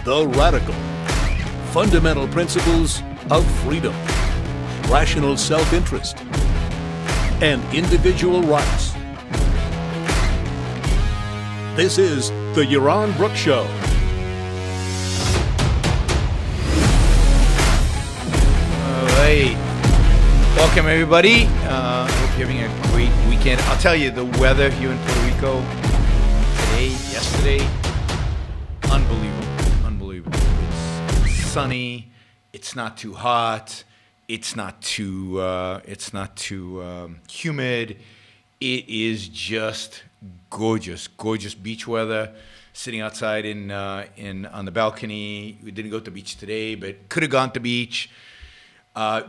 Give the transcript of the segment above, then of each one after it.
The Radical. Fundamental principles of freedom, rational self-interest, and individual rights. This is the Yaron Brook Show. All right. Welcome, everybody. Hope you're having a great weekend. I'll tell you, the weather here in Puerto Rico today, yesterday, unbelievable. It's sunny. It's not too hot. It's not too humid. It is just gorgeous beach weather. Sitting outside on the balcony. We didn't go to the beach today, but could have gone to the beach.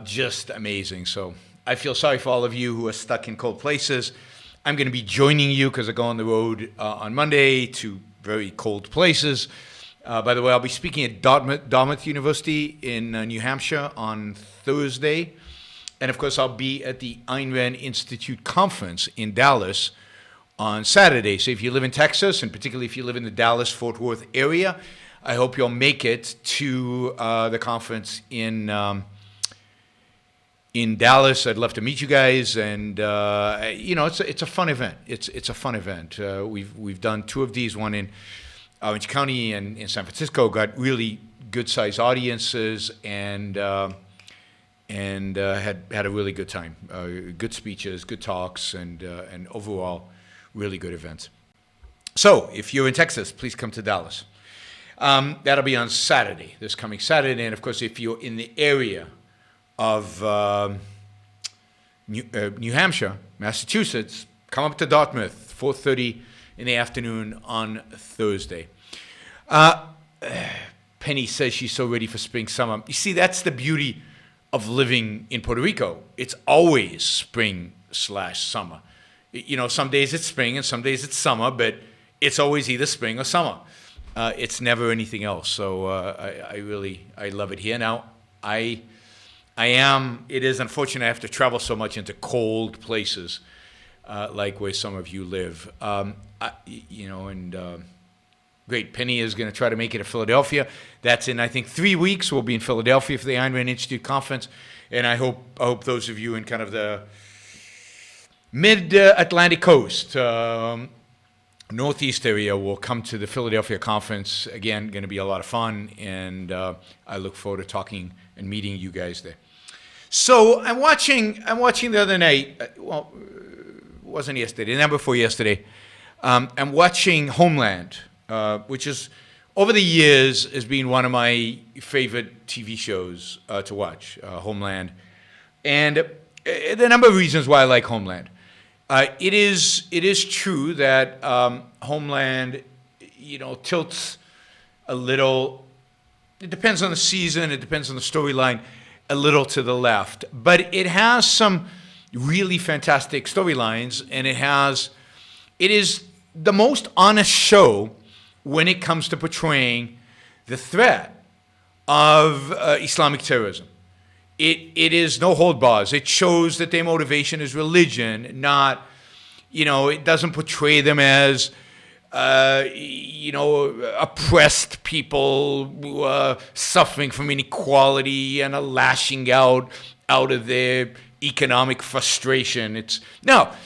Just amazing. So I feel sorry for all of you who are stuck in cold places. I'm going to be joining you because I go on the road on Monday to very cold places. By the way, I'll be speaking at Dartmouth University in New Hampshire on Thursday. And of course, I'll be at the Ayn Rand Institute conference in Dallas on Saturday. So if you live in Texas, and particularly if you live in the Dallas-Fort Worth area, I hope you'll make it to the conference in Dallas. I'd love to meet you guys, and it's a fun event. It's a fun event. We've done two of these, one in Orange County and in San Francisco. Got really good sized audiences, and had a really good time. Good speeches, good talks, and overall really good events. So if you're in Texas, please come to Dallas. That'll be on Saturday, this coming Saturday, and of course if you're in the area of New Hampshire, Massachusetts, come up to Dartmouth, 4:30 in the afternoon on Thursday. Penny says she's so ready for spring, summer. You see, that's the beauty of living in Puerto Rico. It's always spring/summer. You know, some days it's spring and some days it's summer, but it's always either spring or summer. It's never anything else. So I love it here. Now, it is unfortunate I have to travel so much into cold places, like where some of you live. Great. Penny is going to try to make it to Philadelphia. That's in, I think, 3 weeks. We'll be in Philadelphia for the Ayn Rand Institute conference, and I hope those of you in kind of the mid-Atlantic coast, northeast area will come to the Philadelphia conference. Again, going to be a lot of fun, and I look forward to talking and meeting you guys there. So I'm watching the other night. Well, it wasn't yesterday. The night before yesterday. I'm watching Homeland, which is over the years has been one of my favorite TV shows to watch. Homeland, and there are a number of reasons why I like Homeland. It is true that Homeland, tilts a little. It depends on the season. It depends on the storyline. A little to the left, but it has some really fantastic storylines, and it is the most honest show when it comes to portraying the threat of Islamic terrorism. It is no hold bars. It shows that their motivation is religion, not, it doesn't portray them as oppressed people who are suffering from inequality and are lashing out of their economic frustration.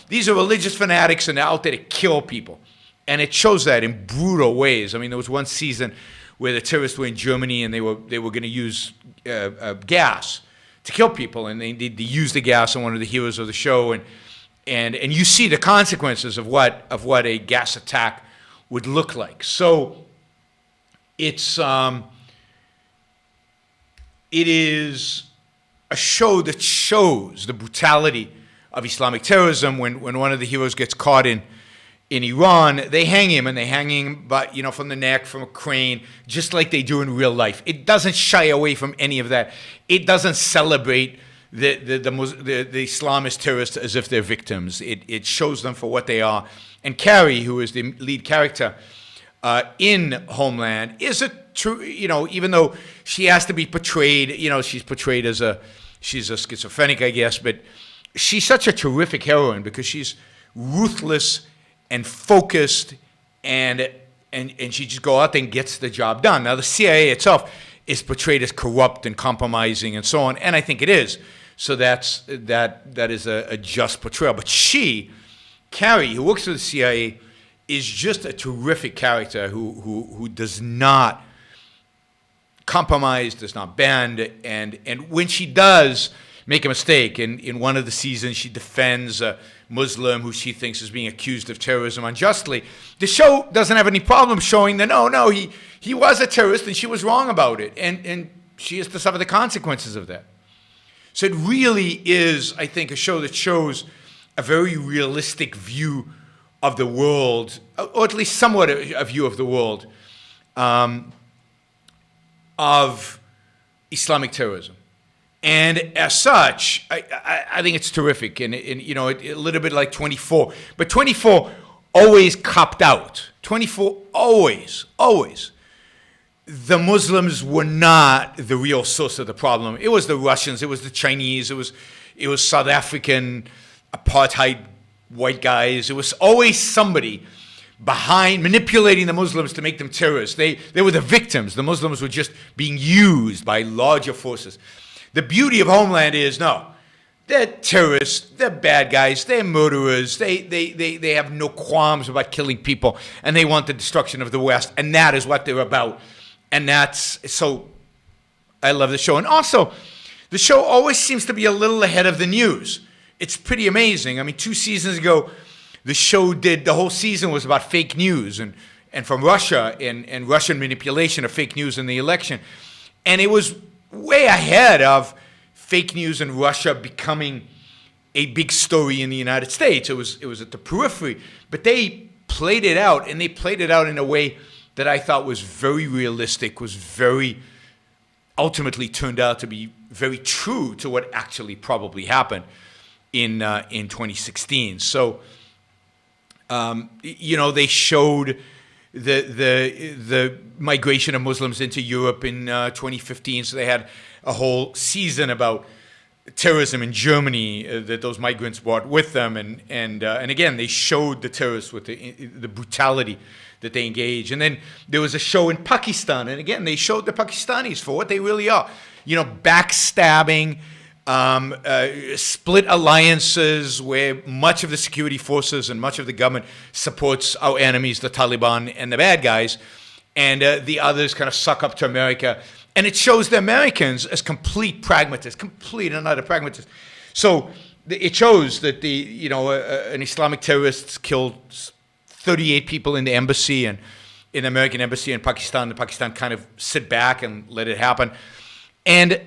These are religious fanatics and they're out there to kill people. And it shows that in brutal ways. I mean, there was one season where the terrorists were in Germany and they were going to use gas to kill people, and they used the gas on one of the heroes of the show, and you see the consequences of what a gas attack would look like. So it is a show that shows the brutality of Islamic terrorism. When one of the heroes gets caught in Iran, they hang him, and they hang him from the neck, from a crane, just like they do in real life. It doesn't shy away from any of that. It doesn't celebrate the Islamist terrorists as if they're victims. It shows them for what they are. And Carrie, who is the lead character in Homeland, is a true, even though she has to be portrayed, she's portrayed as she's a schizophrenic, I guess, but she's such a terrific heroine because she's ruthless and focused and and she just go out there and gets the job done. Now, the CIA itself is portrayed as corrupt and compromising and so on, and I think it is. So that is a just portrayal. But Carrie, who works for the CIA, is just a terrific character who does not compromise, does not bend, and when she does make a mistake, in one of the seasons she defends a Muslim who she thinks is being accused of terrorism unjustly. The show doesn't have any problem showing that no, he was a terrorist and she was wrong about it, and she has to suffer the consequences of that. So it really is, I think, a show that shows a very realistic view of the world, or at least somewhat a view of the world, of Islamic terrorism. And as such, I think it's terrific, and you know, a little bit like 24. But 24 always copped out. 24 always. The Muslims were not the real source of the problem. It was the Russians, it was the Chinese, it was South African apartheid white guys. It was always somebody behind manipulating the Muslims to make them terrorists. They were the victims. The Muslims were just being used by larger forces. The beauty of Homeland is, no, they're terrorists, they're bad guys, they're murderers, they have no qualms about killing people, and they want the destruction of the West, and that is what they're about. And so I love the show. And also, the show always seems to be a little ahead of the news. It's pretty amazing. I mean, 2 seasons ago, the whole season was about fake news and from Russia and Russian manipulation of fake news in the election. And it was way ahead of fake news in Russia becoming a big story in the United States. It was at the periphery, but they played it out, and they played it out in a way that I thought was very realistic, was very ultimately turned out to be very true to what actually probably happened in 2016. So, you know, they showed the migration of Muslims into Europe in 2015. So they had a whole season about terrorism in Germany that those migrants brought with them, and again they showed the terrorists with the brutality that they engage. And then there was a show in Pakistan, and again they showed the Pakistanis for what they really are. You know, backstabbing, split alliances where much of the security forces and much of the government supports our enemies, the Taliban and the bad guys, and the others kind of suck up to America. And it shows the Americans as complete pragmatists, complete and utter pragmatists. So it shows that an Islamic terrorist killed 38 people in the embassy, and in the American embassy in Pakistan. Pakistan kind of sit back and let it happen. And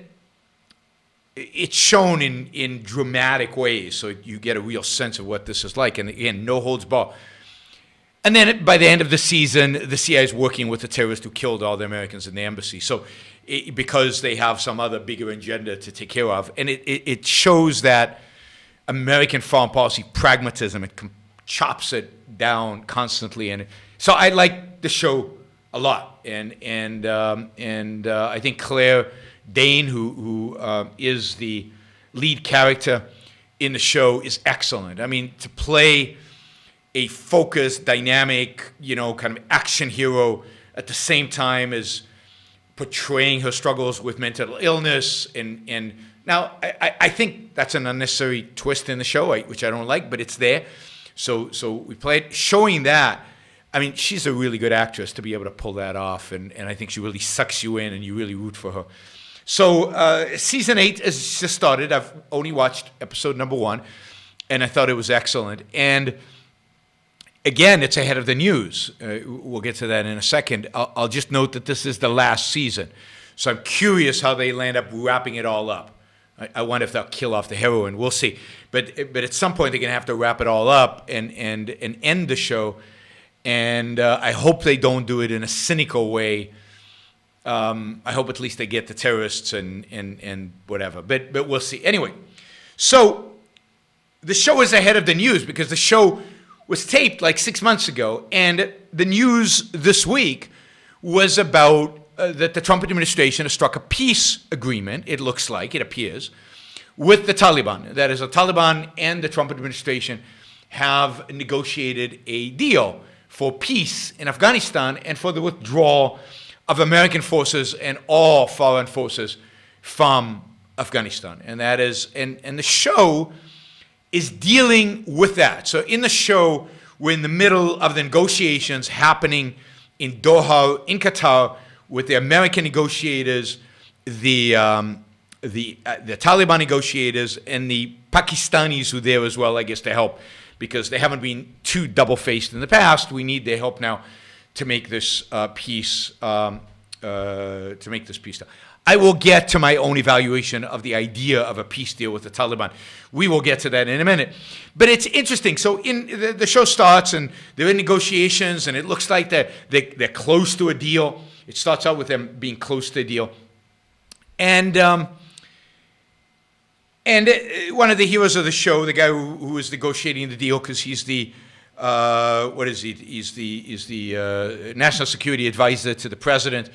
it's shown in dramatic ways, so you get a real sense of what this is like. And again, no holds barred. And then by the end of the season, the CIA is working with the terrorists who killed all the Americans in the embassy. So because they have some other bigger agenda to take care of. And it shows that American foreign policy pragmatism, it chops it down constantly. And so I like the show a lot. And I think Claire Danes, who is the lead character in the show, is excellent. I mean, to play a focused, dynamic, kind of action hero at the same time as portraying her struggles with mental illness. And now I think that's an unnecessary twist in the show, which I don't like, but it's there. So we played showing that. I mean, she's a really good actress to be able to pull that off, and I think she really sucks you in, and you really root for her. So season 8 has just started. I've only watched episode number 1, and I thought it was excellent. And again, it's ahead of the news. We'll get to that in a second. I'll just note that this is the last season. So I'm curious how they land up wrapping it all up. I wonder if they'll kill off the heroine. We'll see. But at some point, they're going to have to wrap it all up and end the show. And I hope they don't do it in a cynical way. I hope at least they get the terrorists and whatever. But we'll see. Anyway, so the show is ahead of the news because the show was taped like 6 months ago. And the news this week was about that the Trump administration has struck a peace agreement, it looks like, it appears, with the Taliban. That is, the Taliban and the Trump administration have negotiated a deal for peace in Afghanistan and for the withdrawal of American forces and all foreign forces from Afghanistan. And that is, and the show is dealing with that. So in the show, we're in the middle of the negotiations happening in Doha, in Qatar, with the American negotiators, the Taliban negotiators, and the Pakistanis who are there as well, I guess, to help, because they haven't been too double-faced in the past. We need their help now to make this peace. I will get to my own evaluation of the idea of a peace deal with the Taliban. We will get to that in a minute. But it's interesting. So in the show starts, and they're in negotiations, and it looks like they're close to a deal. It starts out with them being close to a deal. And one of the heroes of the show, the guy who is negotiating the deal, because he's the what is he? He's the national security advisor to the president,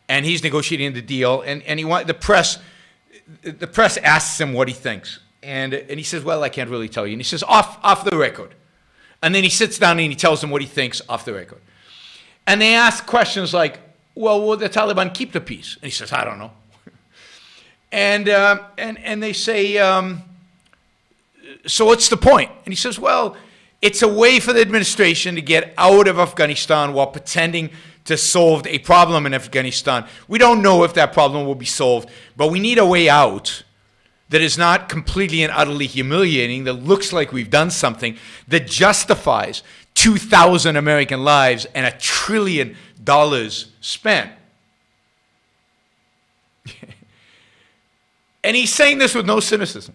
and he's negotiating the deal. And the press asks him what he thinks, and he says, "Well, I can't really tell you." And he says, "Off the record." And then he sits down and he tells them what he thinks off the record. And they ask questions like, "Well, will the Taliban keep the peace?" And he says, "I don't know." And they say, "So what's the point?" And he says, "Well, it's a way for the administration to get out of Afghanistan while pretending to solve a problem in Afghanistan. We don't know if that problem will be solved, but we need a way out that is not completely and utterly humiliating, that looks like we've done something, that justifies 2,000 American lives and $1 trillion spent." And he's saying this with no cynicism.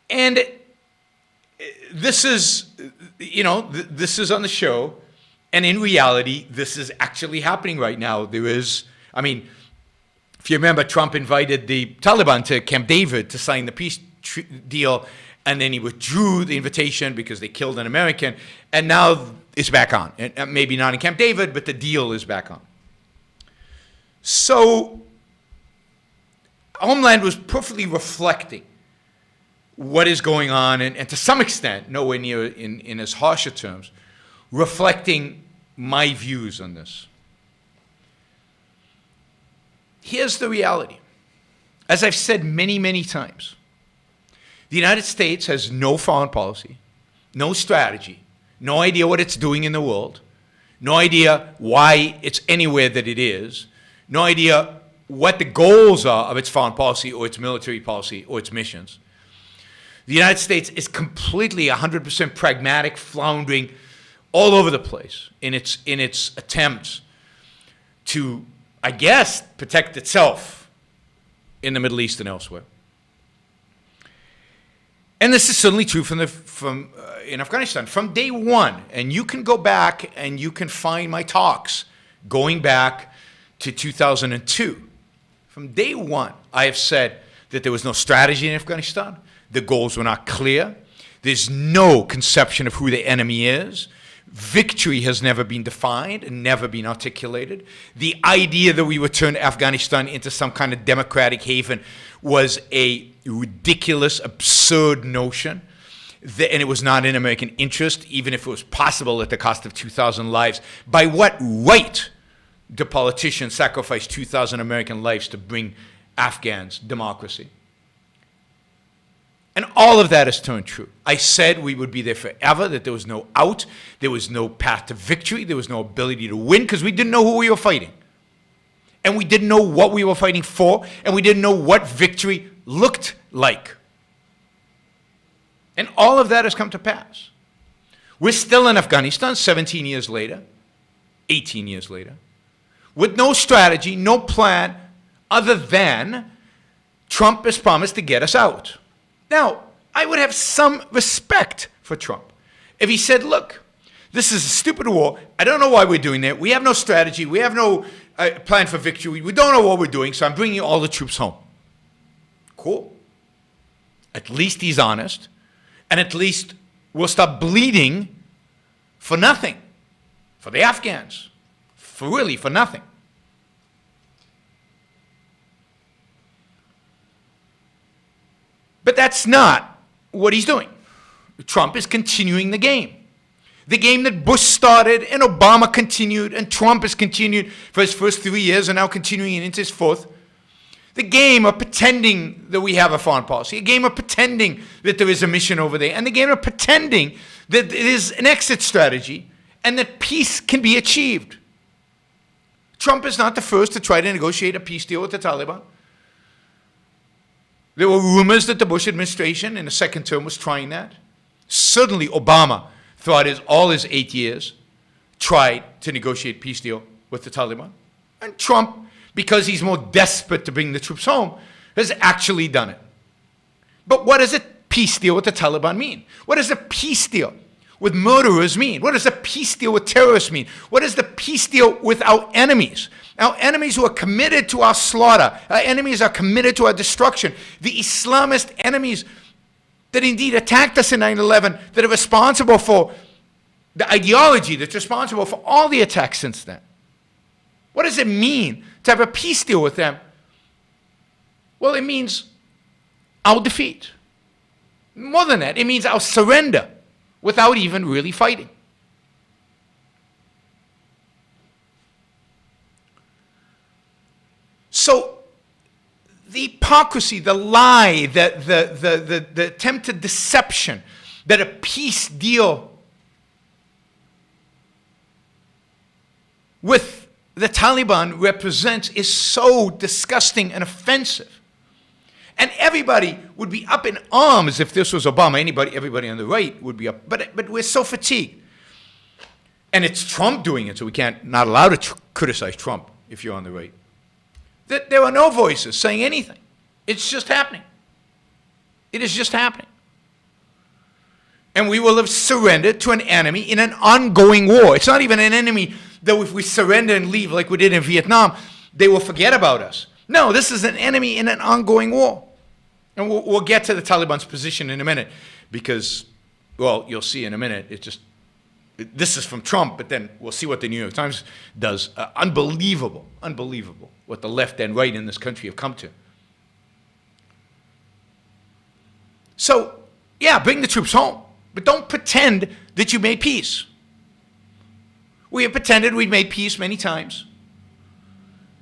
And this is, this is on the show. And in reality, this is actually happening right now. There is, if you remember, Trump invited the Taliban to Camp David to sign the peace deal. And then he withdrew the invitation because they killed an American. And now it's back on. And maybe not in Camp David, but the deal is back on. So Homeland was perfectly reflecting what is going on, and to some extent, nowhere near in as harsher terms, reflecting my views on this. Here's the reality. As I've said many, many times, the United States has no foreign policy, no strategy, no idea what it's doing in the world, no idea why it's anywhere that it is, no idea what the goals are of its foreign policy or its military policy or its missions. The United States is completely 100% pragmatic, floundering all over the place in its attempts to, I guess, protect itself in the Middle East and elsewhere. And this is certainly true in Afghanistan from day one. And you can go back and you can find my talks going back to 2002. From day one, I have said that there was no strategy in Afghanistan. The goals were not clear. There's no conception of who the enemy is. Victory has never been defined and never been articulated. The idea that we would turn Afghanistan into some kind of democratic haven was a ridiculous, absurd notion. And it was not in American interest, even if it was possible at the cost of 2,000 lives. By what right do politicians sacrifice 2,000 American lives to bring Afghans democracy? And all of that has turned true. I said we would be there forever, that there was no out, there was no path to victory, there was no ability to win, because we didn't know who we were fighting. And we didn't know what we were fighting for, and we didn't know what victory looked like. And all of that has come to pass. We're still in Afghanistan 17 years later, 18 years later, with no strategy, no plan, other than Trump has promised to get us out. Now, I would have some respect for Trump if he said, look, this is a stupid war. I don't know why we're doing that. We have no strategy. We have no plan for victory. We don't know what we're doing, so I'm bringing all the troops home. Cool. At least he's honest, and at least we'll stop bleeding for nothing, for the Afghans, for nothing. But that's not what he's doing. Trump is continuing the game. The game that Bush started and Obama continued and Trump has continued for his first 3 years and now continuing into his fourth. The game of pretending that we have a foreign policy, a game of pretending that there is a mission over there, and the game of pretending that there is an exit strategy and that peace can be achieved. Trump is not the first to try to negotiate a peace deal with the Taliban. There were rumors that the Bush administration in the second term was trying that. Certainly Obama, throughout all his 8 years, tried to negotiate a peace deal with the Taliban. And Trump, because he's more desperate to bring the troops home, has actually done it. But what does a peace deal with the Taliban mean? What does a peace deal with murderers mean? What does a peace deal with terrorists mean? What is the peace deal with our enemies? Our enemies who are committed to our slaughter. Our enemies are committed to our destruction. The Islamist enemies that indeed attacked us in 9/11, that are responsible for the ideology that's responsible for all the attacks since then. What does it mean to have a peace deal with them? Well, it means our defeat. More than that, it means our surrender without even really fighting. So the hypocrisy, the lie, the attempted deception that a peace deal with the Taliban represents is so disgusting and offensive. And everybody would be up in arms if this was Obama. Everybody on the right would be up. But we're so fatigued. And it's Trump doing it, so we not allowed to criticize Trump if you're on the right. That there are no voices saying anything. It's just happening. It is just happening. And we will have surrendered to an enemy in an ongoing war. It's not even an enemy that if we surrender and leave like we did in Vietnam, they will forget about us. No, this is an enemy in an ongoing war. And we'll get to the Taliban's position in a minute because, well, you'll see in a minute, this is from Trump, but then we'll see what the New York Times does. Unbelievable what the left and right in this country have come to. So, yeah, bring the troops home, but don't pretend that you made peace. We have pretended we made peace many times.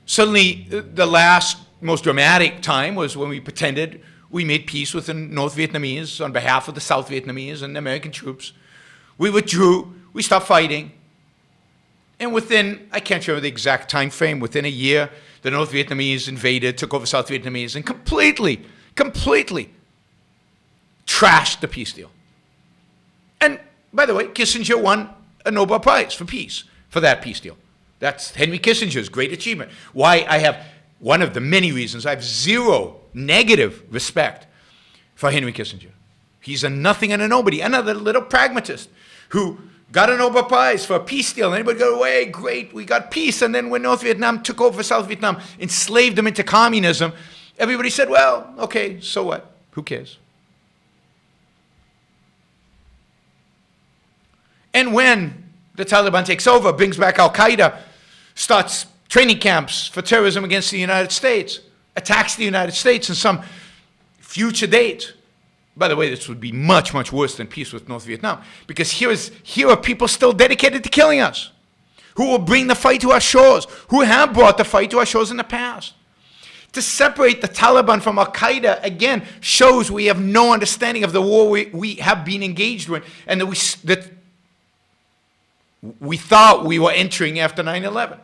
Certainly, the last most dramatic time was when we pretended we made peace with the North Vietnamese on behalf of the South Vietnamese and the American troops. We withdrew, we stopped fighting, and within, I can't remember the exact time frame, within a year, the North Vietnamese invaded, took over South Vietnamese, and completely trashed the peace deal. And, by the way, Kissinger won a Nobel Prize for peace for that peace deal. That's Henry Kissinger's great achievement. Why I have, one of the many reasons, I have zero negative respect for Henry Kissinger. He's a nothing and a nobody, another little pragmatist who got a Nobel Prize for a peace deal. And everybody go, away, great, we got peace. And then when North Vietnam took over South Vietnam, enslaved them into communism, everybody said, well, okay, so what? Who cares? And when the Taliban takes over, brings back Al-Qaeda, starts training camps for terrorism against the United States, attacks the United States in some future date. By the way, this would be much, much worse than peace with North Vietnam, because here are people still dedicated to killing us, who will bring the fight to our shores, who have brought the fight to our shores in the past. To separate the Taliban from Al-Qaeda, again, shows we have no understanding of the war we have been engaged with, and that we thought we were entering after 9/11.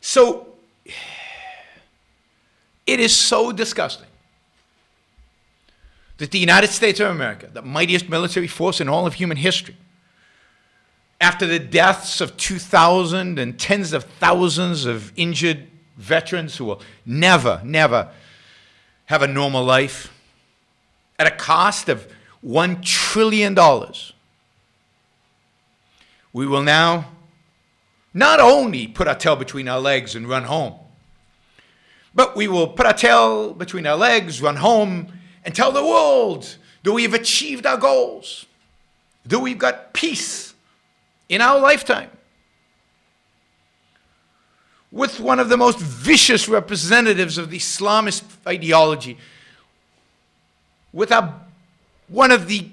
So, it is so disgusting that the United States of America, the mightiest military force in all of human history, after the deaths of 2,000 and tens of thousands of injured veterans who will never have a normal life, at a cost of $1 trillion, we will now not only put our tail between our legs and run home, but we will put our tail between our legs, run home, and tell the world that we have achieved our goals, that we've got peace in our lifetime. with one of the most vicious representatives of the Islamist ideology, with one of the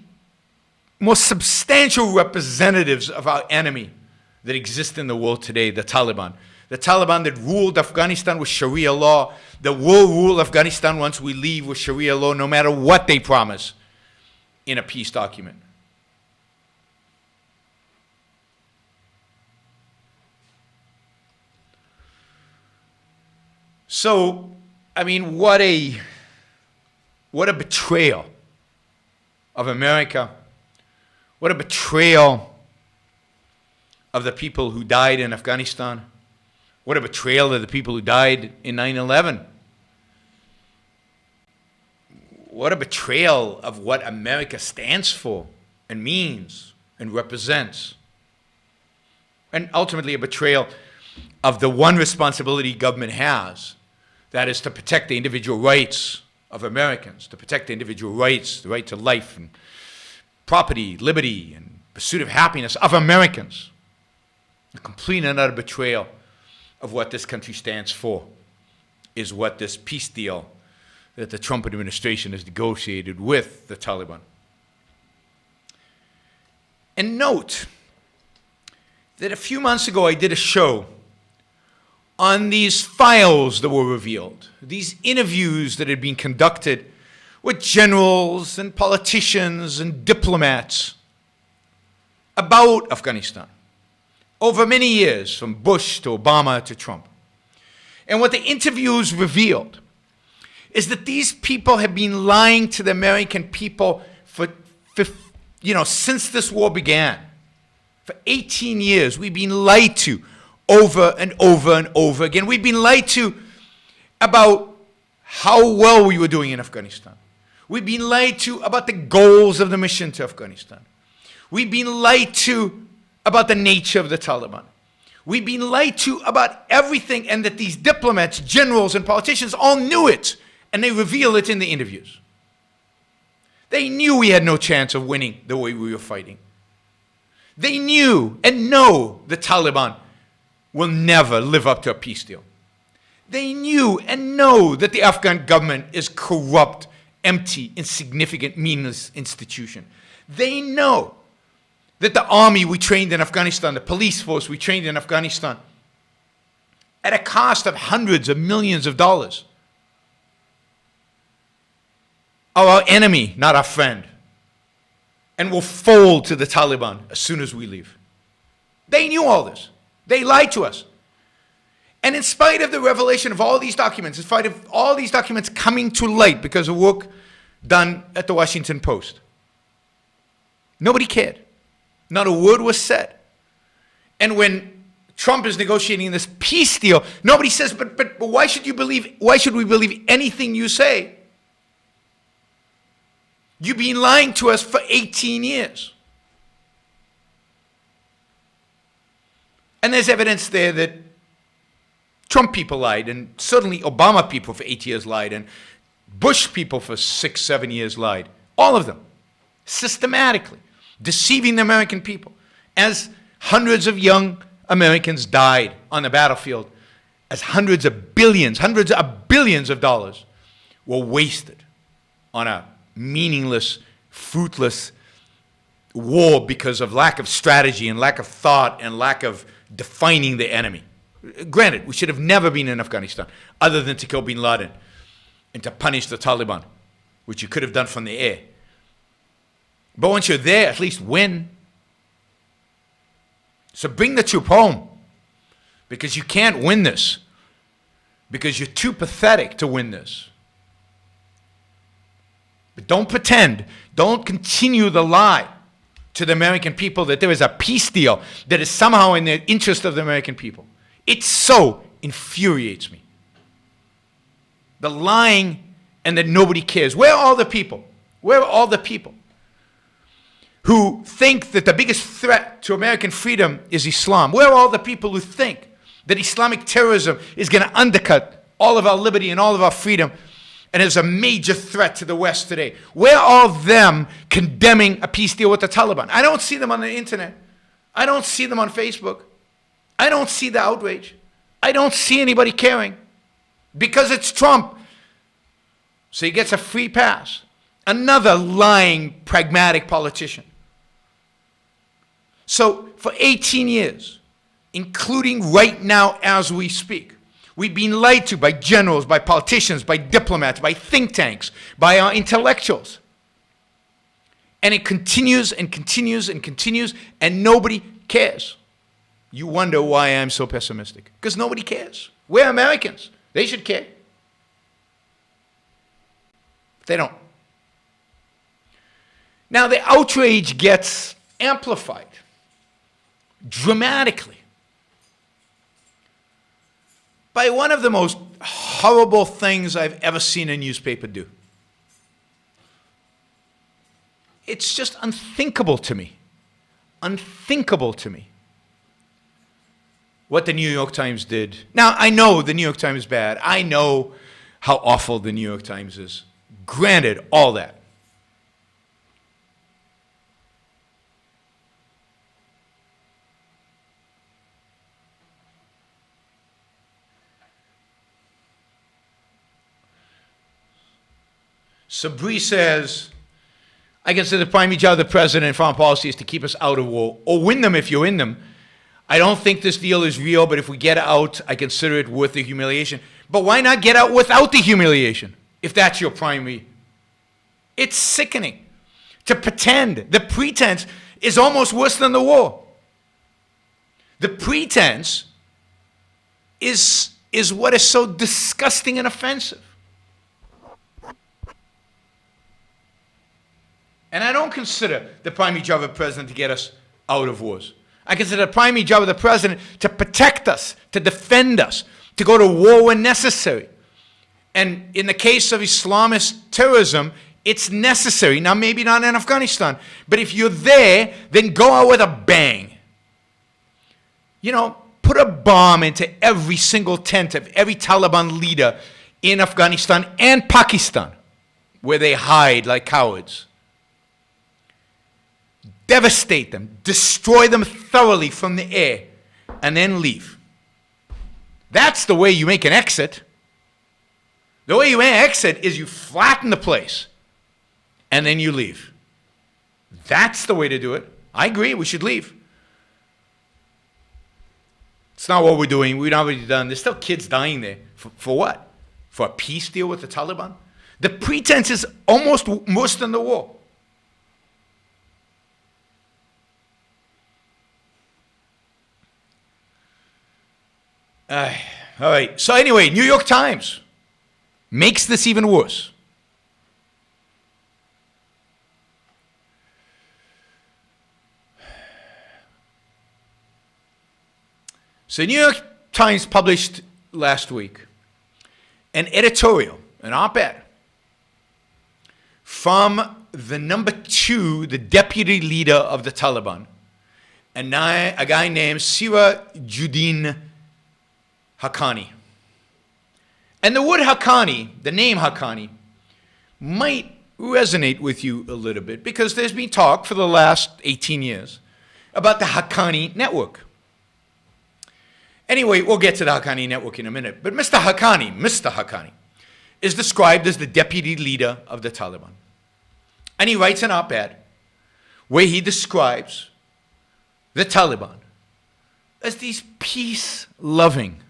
most substantial representatives of our enemy that exist in the world today, the Taliban. The Taliban that ruled Afghanistan with Sharia law, that will rule Afghanistan once we leave with Sharia law, no matter what they promise in a peace document. So, I mean, what a betrayal of America. What a betrayal of the people who died in Afghanistan. What a betrayal of the people who died in 9/11. What a betrayal of what America stands for and means and represents. And ultimately a betrayal of the one responsibility government has, that is to protect the individual rights of Americans, to protect the individual rights, the right to life and property, liberty, and pursuit of happiness of Americans. A complete and utter betrayal of what this country stands for is what this peace deal that the Trump administration has negotiated with the Taliban. And note that a few months ago I did a show on these files that were revealed, these interviews that had been conducted with generals and politicians and diplomats about Afghanistan over many years, from Bush to Obama to Trump. And what the interviews revealed is that these people have been lying to the American people since this war began. For 18 years, we've been lied to over and over and over again. We've been lied to about how well we were doing in Afghanistan. We've been lied to about the goals of the mission to Afghanistan. We've been lied to about the nature of the Taliban. We've been lied to about everything, and that these diplomats, generals, and politicians all knew it, and they reveal it in the interviews. They knew we had no chance of winning the way we were fighting. They knew and know the Taliban will never live up to a peace deal. They knew and know that the Afghan government is corrupt, empty, insignificant, meaningless institution. They know that the army we trained in Afghanistan, the police force we trained in Afghanistan, at a cost of hundreds of millions of dollars, are our enemy, not our friend, and will fold to the Taliban as soon as we leave. They knew all this. They lied to us. And in spite of the revelation of all these documents, in spite of all these documents coming to light because of work done at the Washington Post, nobody cared. Not a word was said. And when Trump is negotiating this peace deal, nobody says, but why should we believe anything you say? You've been lying to us for 18 years. And there's evidence there that Trump people lied, and certainly Obama people for 8 years lied, and Bush people for 6, 7 years lied. All of them, systematically, deceiving the American people, as hundreds of young Americans died on the battlefield, as hundreds of billions of dollars were wasted on a meaningless, fruitless war because of lack of strategy and lack of thought and lack of defining the enemy. Granted, we should have never been in Afghanistan other than to kill bin Laden and to punish the Taliban, which you could have done from the air. But once you're there, at least win. So bring the troop home, because you can't win this, because you're too pathetic to win this. But don't pretend, don't continue the lie to the American people that there is a peace deal that is somehow in the interest of the American people. It so infuriates me. The lying and that nobody cares. Where are all the people? Where are all the people who think that the biggest threat to American freedom is Islam? Where are all the people who think that Islamic terrorism is going to undercut all of our liberty and all of our freedom and is a major threat to the West today? Where are them condemning a peace deal with the Taliban? I don't see them on the internet. I don't see them on Facebook. I don't see the outrage. I don't see anybody caring because it's Trump. So he gets a free pass. Another lying, pragmatic politician. So for 18 years, including right now as we speak, we've been lied to by generals, by politicians, by diplomats, by think tanks, by our intellectuals. And it continues and continues and continues, and nobody cares. You wonder why I'm so pessimistic. Because nobody cares. We're Americans. They should care. They don't. Now the outrage gets amplified dramatically by one of the most horrible things I've ever seen a newspaper do. It's just unthinkable to me. Unthinkable to me. What the New York Times did. Now, I know the New York Times is bad. I know how awful the New York Times is. Granted, all that. Sabri says, I consider the primary job of the president in foreign policy is to keep us out of war, or win them if you're in them. I don't think this deal is real, but if we get out, I consider it worth the humiliation. But why not get out without the humiliation, if that's your primary? It's sickening to pretend. The pretense is almost worse than the war. The pretense is what is so disgusting and offensive. And I don't consider the primary job of the president to get us out of wars. I consider the primary job of the president to protect us, to defend us, to go to war when necessary. And in the case of Islamist terrorism, it's necessary. Now, maybe not in Afghanistan, but if you're there, then go out with a bang. You know, put a bomb into every single tent of every Taliban leader in Afghanistan and Pakistan, where they hide like cowards. Devastate them, destroy them thoroughly from the air, and then leave. That's the way you make an exit. The way you make an exit is you flatten the place, and then you leave. That's the way to do it. I agree, we should leave. It's not what we're doing. We've already done. There's still kids dying there. For what? For a peace deal with the Taliban? The pretense is almost worse than the war. All right. So anyway, New York Times makes this even worse. So New York Times published last week an editorial, an op-ed, from the number 2, the deputy leader of the Taliban, a guy named Sirajuddin Haqqani. And the word Haqqani, the name Haqqani, might resonate with you a little bit because there's been talk for the last 18 years about the Haqqani network. Anyway, we'll get to the Haqqani network in a minute. But Mr. Haqqani, is described as the deputy leader of the Taliban. And he writes an op-ed where he describes the Taliban as these peace-loving,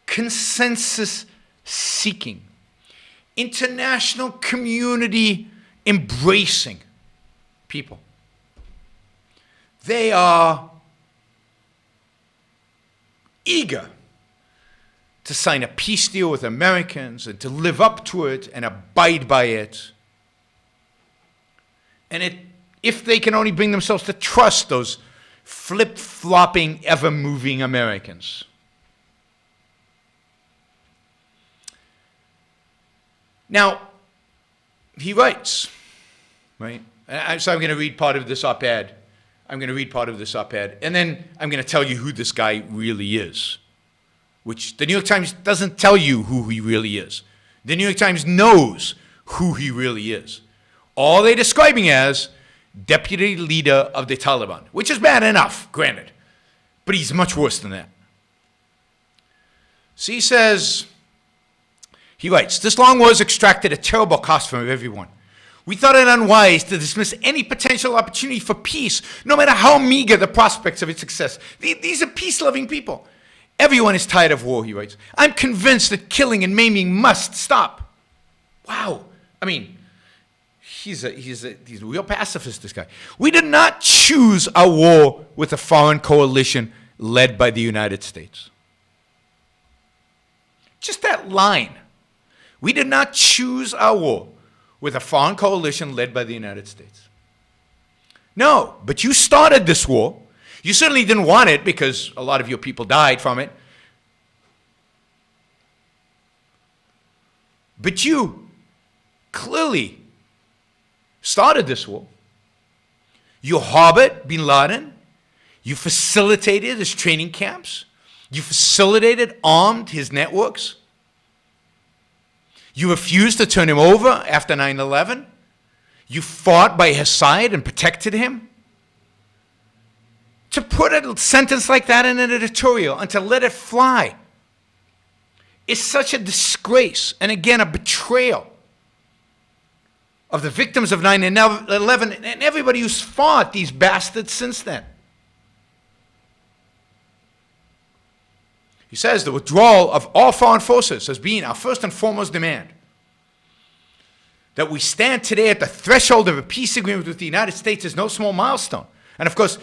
consensus-seeking, international community-embracing people. They are eager to sign a peace deal with Americans and to live up to it and abide by it. And if they can only bring themselves to trust those flip-flopping, ever-moving Americans. Now, he writes, right? So I'm going to read part of this op-ed. And then I'm going to tell you who this guy really is, which the New York Times doesn't tell you who he really is. The New York Times knows who he really is. All they're describing as deputy leader of the Taliban, which is bad enough, granted, but he's much worse than that. So he writes, this long war has extracted a terrible cost from everyone. We thought it unwise to dismiss any potential opportunity for peace, no matter how meager the prospects of its success. These are peace-loving people. Everyone is tired of war, he writes. I'm convinced that killing and maiming must stop. Wow. I mean, he's a real pacifist, this guy. We did not choose a war with a foreign coalition led by the United States. Just that line. We did not choose our war with a foreign coalition led by the United States. No, but you started this war. You certainly didn't want it because a lot of your people died from it. But you clearly started this war. You harbored bin Laden. You facilitated his training camps. You facilitated, armed his networks. You refused to turn him over after 9/11. You fought by his side and protected him. To put a sentence like that in an editorial and to let it fly is such a disgrace and, again, a betrayal of the victims of 9/11 and everybody who's fought these bastards since then. He says the withdrawal of all foreign forces has been our first and foremost demand. That we stand today at the threshold of a peace agreement with the United States is no small milestone. And of course,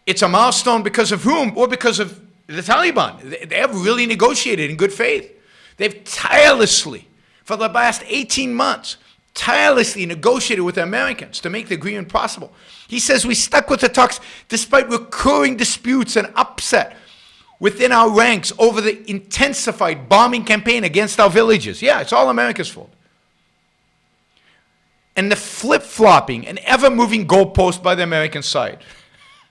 it's a milestone because of whom? Or because of the Taliban. They have really negotiated in good faith. They've tirelessly, for the last 18 months, tirelessly negotiated with the Americans to make the agreement possible. He says we stuck with the talks despite recurring disputes and upset within our ranks over the intensified bombing campaign against our villages. Yeah, it's all America's fault. And the flip-flopping and ever-moving goalpost by the American side.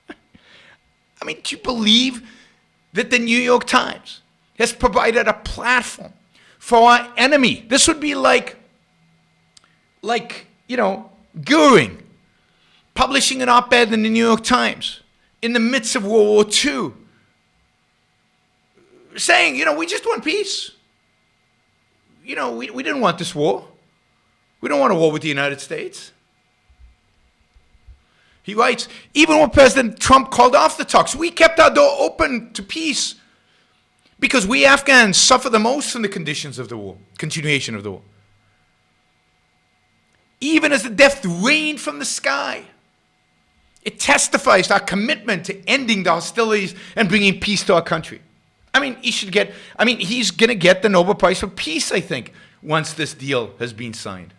I mean, do you believe that the New York Times has provided a platform for our enemy? This would be like Goering publishing an op-ed in the New York Times in the midst of World War II, saying, we just want peace. We didn't want this war. We don't want a war with the United States. He writes, even when President Trump called off the talks, we kept our door open to peace because we Afghans suffer the most from the conditions of the war, continuation of the war. Even as the death rained from the sky, it testifies to our commitment to ending the hostilities and bringing peace to our country. I mean, he's going to get the Nobel Prize for Peace, I think, once this deal has been signed.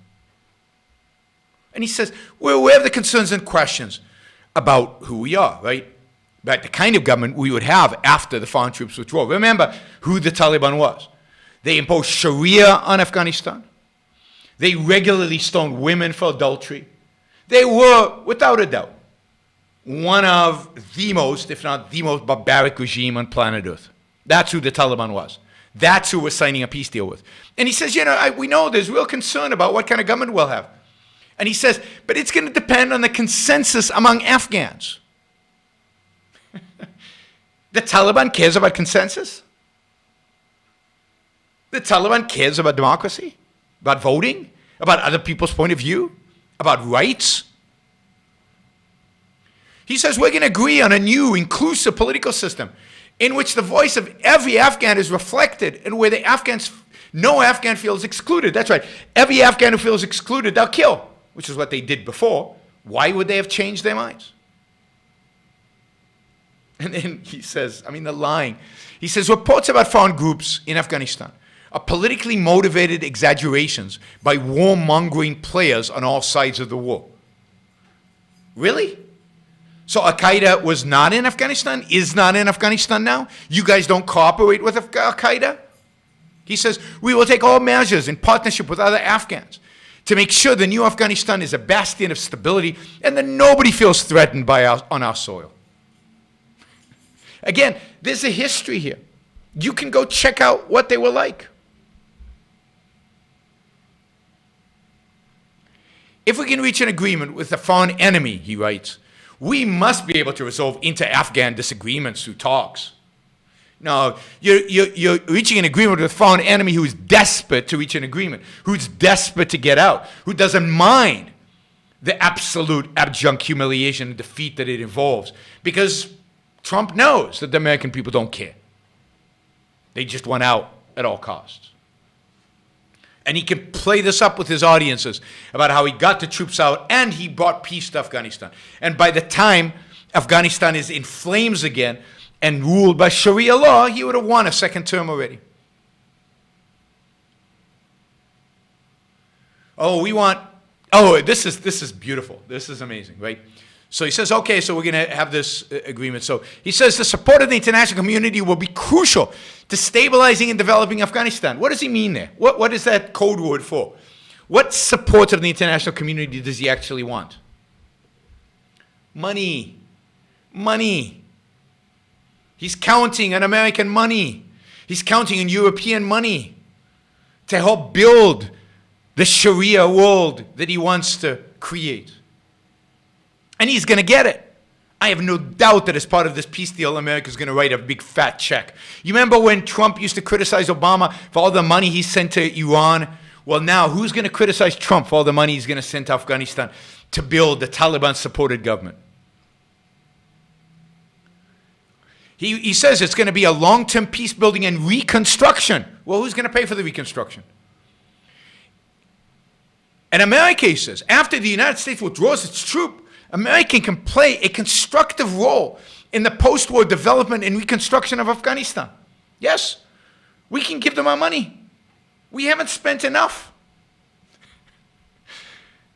And he says, we're aware of the concerns and questions about who we are, right? About the kind of government we would have after the foreign troops withdrew. Remember who the Taliban was. They imposed Sharia on Afghanistan. They regularly stoned women for adultery. They were, without a doubt, one of the most, if not the most barbaric regime on planet Earth. That's who the Taliban was. That's who we're signing a peace deal with. And he says, we know there's real concern about what kind of government we'll have. And he says, but it's going to depend on the consensus among Afghans. The Taliban cares about consensus? The Taliban cares about democracy? About voting? About other people's point of view? About rights? He says we're going to agree on a new, inclusive political system in which the voice of every Afghan is reflected and where no Afghan feels excluded. That's right. Every Afghan who feels excluded, they'll kill, which is what they did before. Why would they have changed their minds? And then he says, the lying. He says, reports about foreign groups in Afghanistan are politically motivated exaggerations by warmongering players on all sides of the war. Really? So Al-Qaeda was not in Afghanistan, is not in Afghanistan now? You guys don't cooperate with Al-Qaeda? He says, we will take all measures in partnership with other Afghans to make sure the new Afghanistan is a bastion of stability and that nobody feels threatened on our soil. Again, there's a history here. You can go check out what they were like. If we can reach an agreement with a foreign enemy, he writes, we must be able to resolve inter-Afghan disagreements through talks. No, you're reaching an agreement with a foreign enemy who's desperate to reach an agreement, who's desperate to get out, who doesn't mind the absolute abject humiliation and defeat that it involves. Because Trump knows that the American people don't care. They just want out at all costs. And he can play this up with his audiences about how he got the troops out and he brought peace to Afghanistan. And by the time Afghanistan is in flames again and ruled by Sharia law, he would have won a second term already. This is beautiful. This is amazing, right? So he says, okay, so we're going to have this agreement. So he says the support of the international community will be crucial to stabilizing and developing Afghanistan. What does he mean there? What is that code word for? What support of the international community does he actually want? Money. Money. He's counting on American money. He's counting on European money to help build the Sharia world that he wants to create. And he's going to get it. I have no doubt that as part of this peace deal, America's going to write a big fat check. You remember when Trump used to criticize Obama for all the money he sent to Iran? Well, now who's going to criticize Trump for all the money he's going to send to Afghanistan to build the Taliban-supported government? He says it's going to be a long-term peace building and reconstruction. Well, who's going to pay for the reconstruction? And America, he says, after the United States withdraws its troops, America can play a constructive role in the post-war development and reconstruction of Afghanistan. Yes, we can give them our money. We haven't spent enough.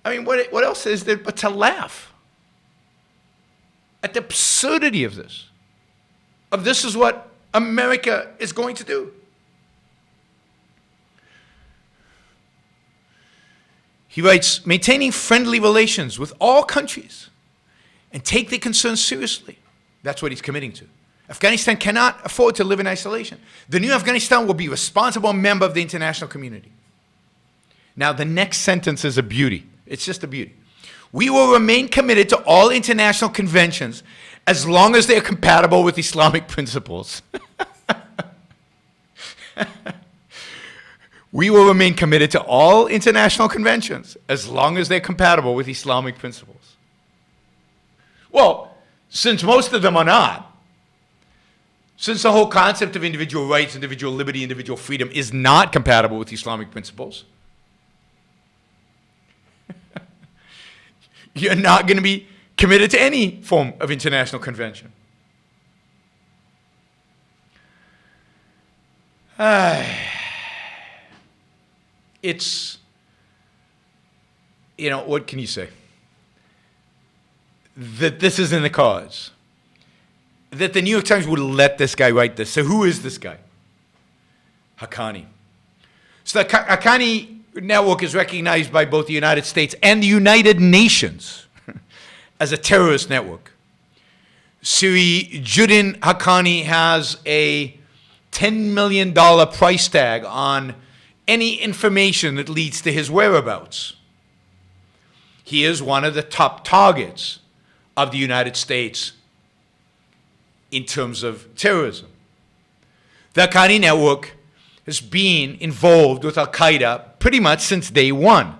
I mean, what else is there but to laugh at the absurdity of this? Of this is what America is going to do. He writes, maintaining friendly relations with all countries and take their concerns seriously. That's what he's committing to. Afghanistan cannot afford to live in isolation. The new Afghanistan will be a responsible member of the international community. Now, the next sentence is a beauty. It's just a beauty. We will remain committed to all international conventions as long as they are compatible with Islamic principles. We will remain committed to all international conventions as long as they're compatible with Islamic principles. Well, since most of them are not, since the whole concept of individual rights, individual liberty, individual freedom is not compatible with Islamic principles, you're not going to be committed to any form of international convention. It's, what can you say? That this is in the cards. That the New York Times would let this guy write this. So who is this guy? Haqqani. So the Haqqani network is recognized by both the United States and the United Nations as a terrorist network. Sirajuddin Haqqani has a $10 million price tag on any information that leads to his whereabouts. He is one of the top targets of the United States in terms of terrorism. The Haqqani network has been involved with Al-Qaeda pretty much since day one.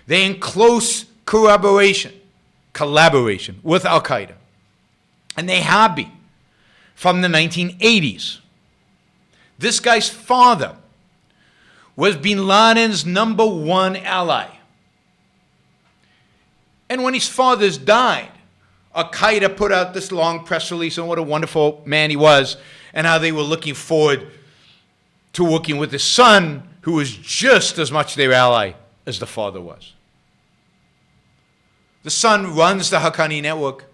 They're in close collaboration with Al-Qaeda. And they have been from the 1980s. This guy's father was bin Laden's number one ally. And when his father's died, Al-Qaeda put out this long press release on what a wonderful man he was and how they were looking forward to working with his son, who was just as much their ally as the father was. The son runs the Haqqani network.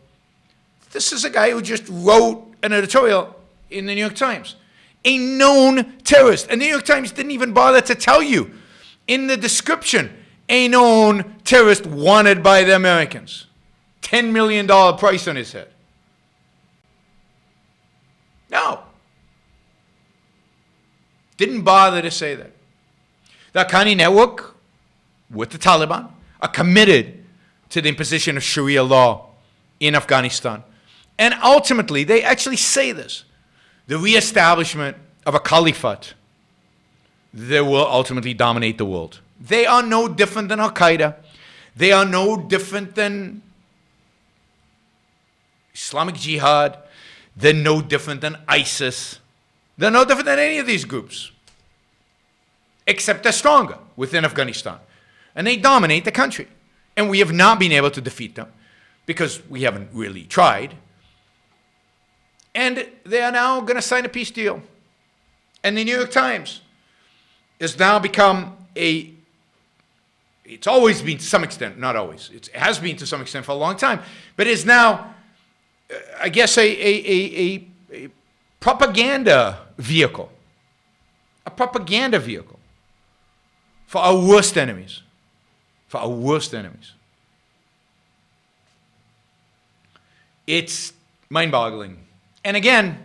This is a guy who just wrote an editorial in the New York Times. A known terrorist. And the New York Times didn't even bother to tell you in the description, a known terrorist wanted by the Americans. $10 million price on his head. No. Didn't bother to say that. The Haqqani network, with the Taliban, are committed to the imposition of Sharia law in Afghanistan. And ultimately, they actually say this. the reestablishment of a caliphate that will ultimately dominate the world. They are no different than Al-Qaeda. They are no different than Islamic Jihad. They're no different than ISIS. They're no different than any of these groups, except they're stronger within Afghanistan. And they dominate the country. And we have not been able to defeat them because we haven't really tried. And they are now going to sign a peace deal. And the New York Times has now become it's always been to some extent, not always, it has been to some extent for a long time, but is now, I guess, a propaganda vehicle. A propaganda vehicle for our worst enemies. For our worst enemies. It's mind-boggling. And again,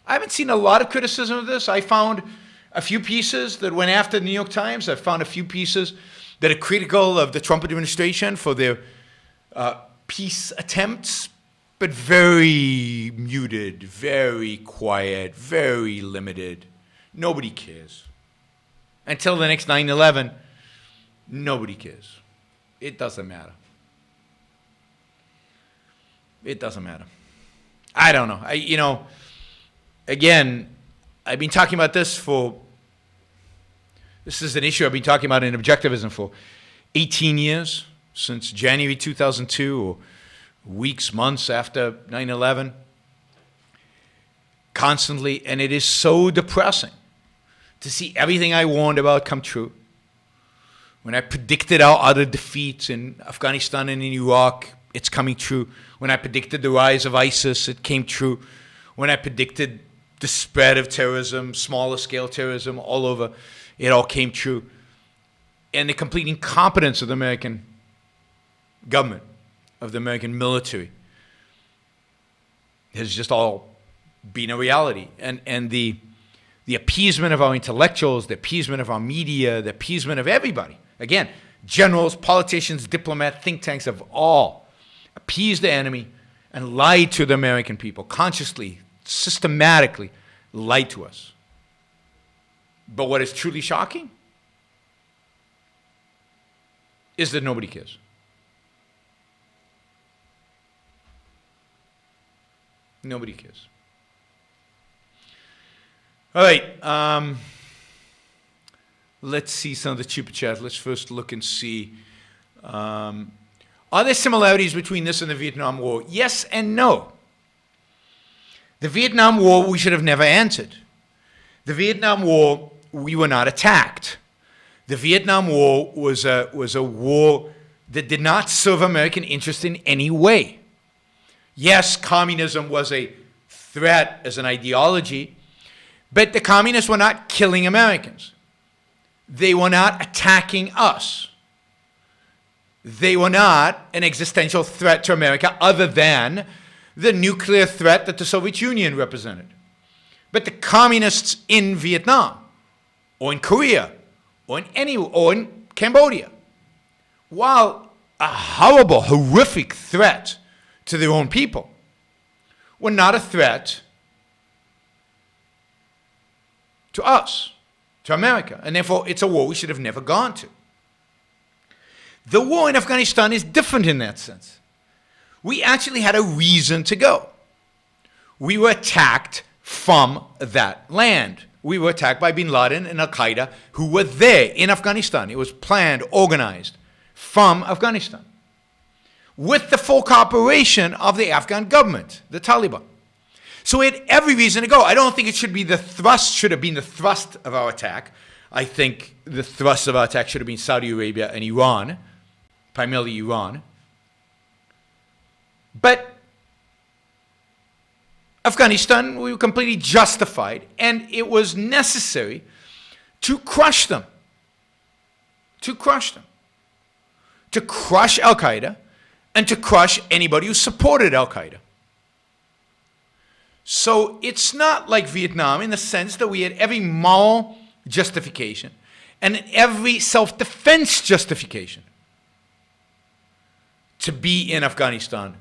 I haven't seen a lot of criticism of this. I found a few pieces that went after the New York Times. I found a few pieces that are critical of the Trump administration for their peace attempts, but very muted, very quiet, very limited. Nobody cares. Until the next 9/11, nobody cares. It doesn't matter. It doesn't matter. I don't know. Again, I've been talking about this this is an issue I've been talking about in objectivism for 18 years, since January 2002, or weeks, months after 9/11, constantly, and it is so depressing to see everything I warned about come true. When I predicted our utter defeats in Afghanistan and in Iraq, it's coming true. When I predicted the rise of ISIS, it came true. When I predicted the spread of terrorism, smaller scale terrorism all over, it all came true. And the complete incompetence of the American government, of the American military, has just all been a reality. And the appeasement of our intellectuals, the appeasement of our media, the appeasement of everybody. Again, generals, politicians, diplomats, think tanks have all appeased the enemy and lied to the American people, consciously, systematically lied to us. But what is truly shocking is that nobody cares. Nobody cares. All right. Let's see some of the super chat. Let's first look and see. Are there similarities between this and the Vietnam War? Yes and no. The Vietnam War, we should have never entered. The Vietnam War, we were not attacked. The Vietnam War was a war that did not serve American interest in any way. Yes, communism was a threat as an ideology, but the communists were not killing Americans. They were not attacking us. They were not an existential threat to America other than the nuclear threat that the Soviet Union represented. But the communists in Vietnam, or in Korea, or in Cambodia, while a horrible, horrific threat to their own people, were not a threat to us, to America. And therefore, it's a war we should have never gone to. The war in Afghanistan is different in that sense. We actually had a reason to go. We were attacked from that land. We were attacked by bin Laden and Al-Qaeda, who were there in Afghanistan. It was planned, organized from Afghanistan, with the full cooperation of the Afghan government, the Taliban. So we had every reason to go. I don't think it should have been the thrust of our attack. I think the thrust of our attack should have been Saudi Arabia and Iran, primarily Iran. But Afghanistan, we were completely justified, and it was necessary to crush them. To crush them. To crush Al-Qaeda and to crush anybody who supported Al-Qaeda. So it's not like Vietnam in the sense that we had every moral justification and every self-defense justification to be in Afghanistan.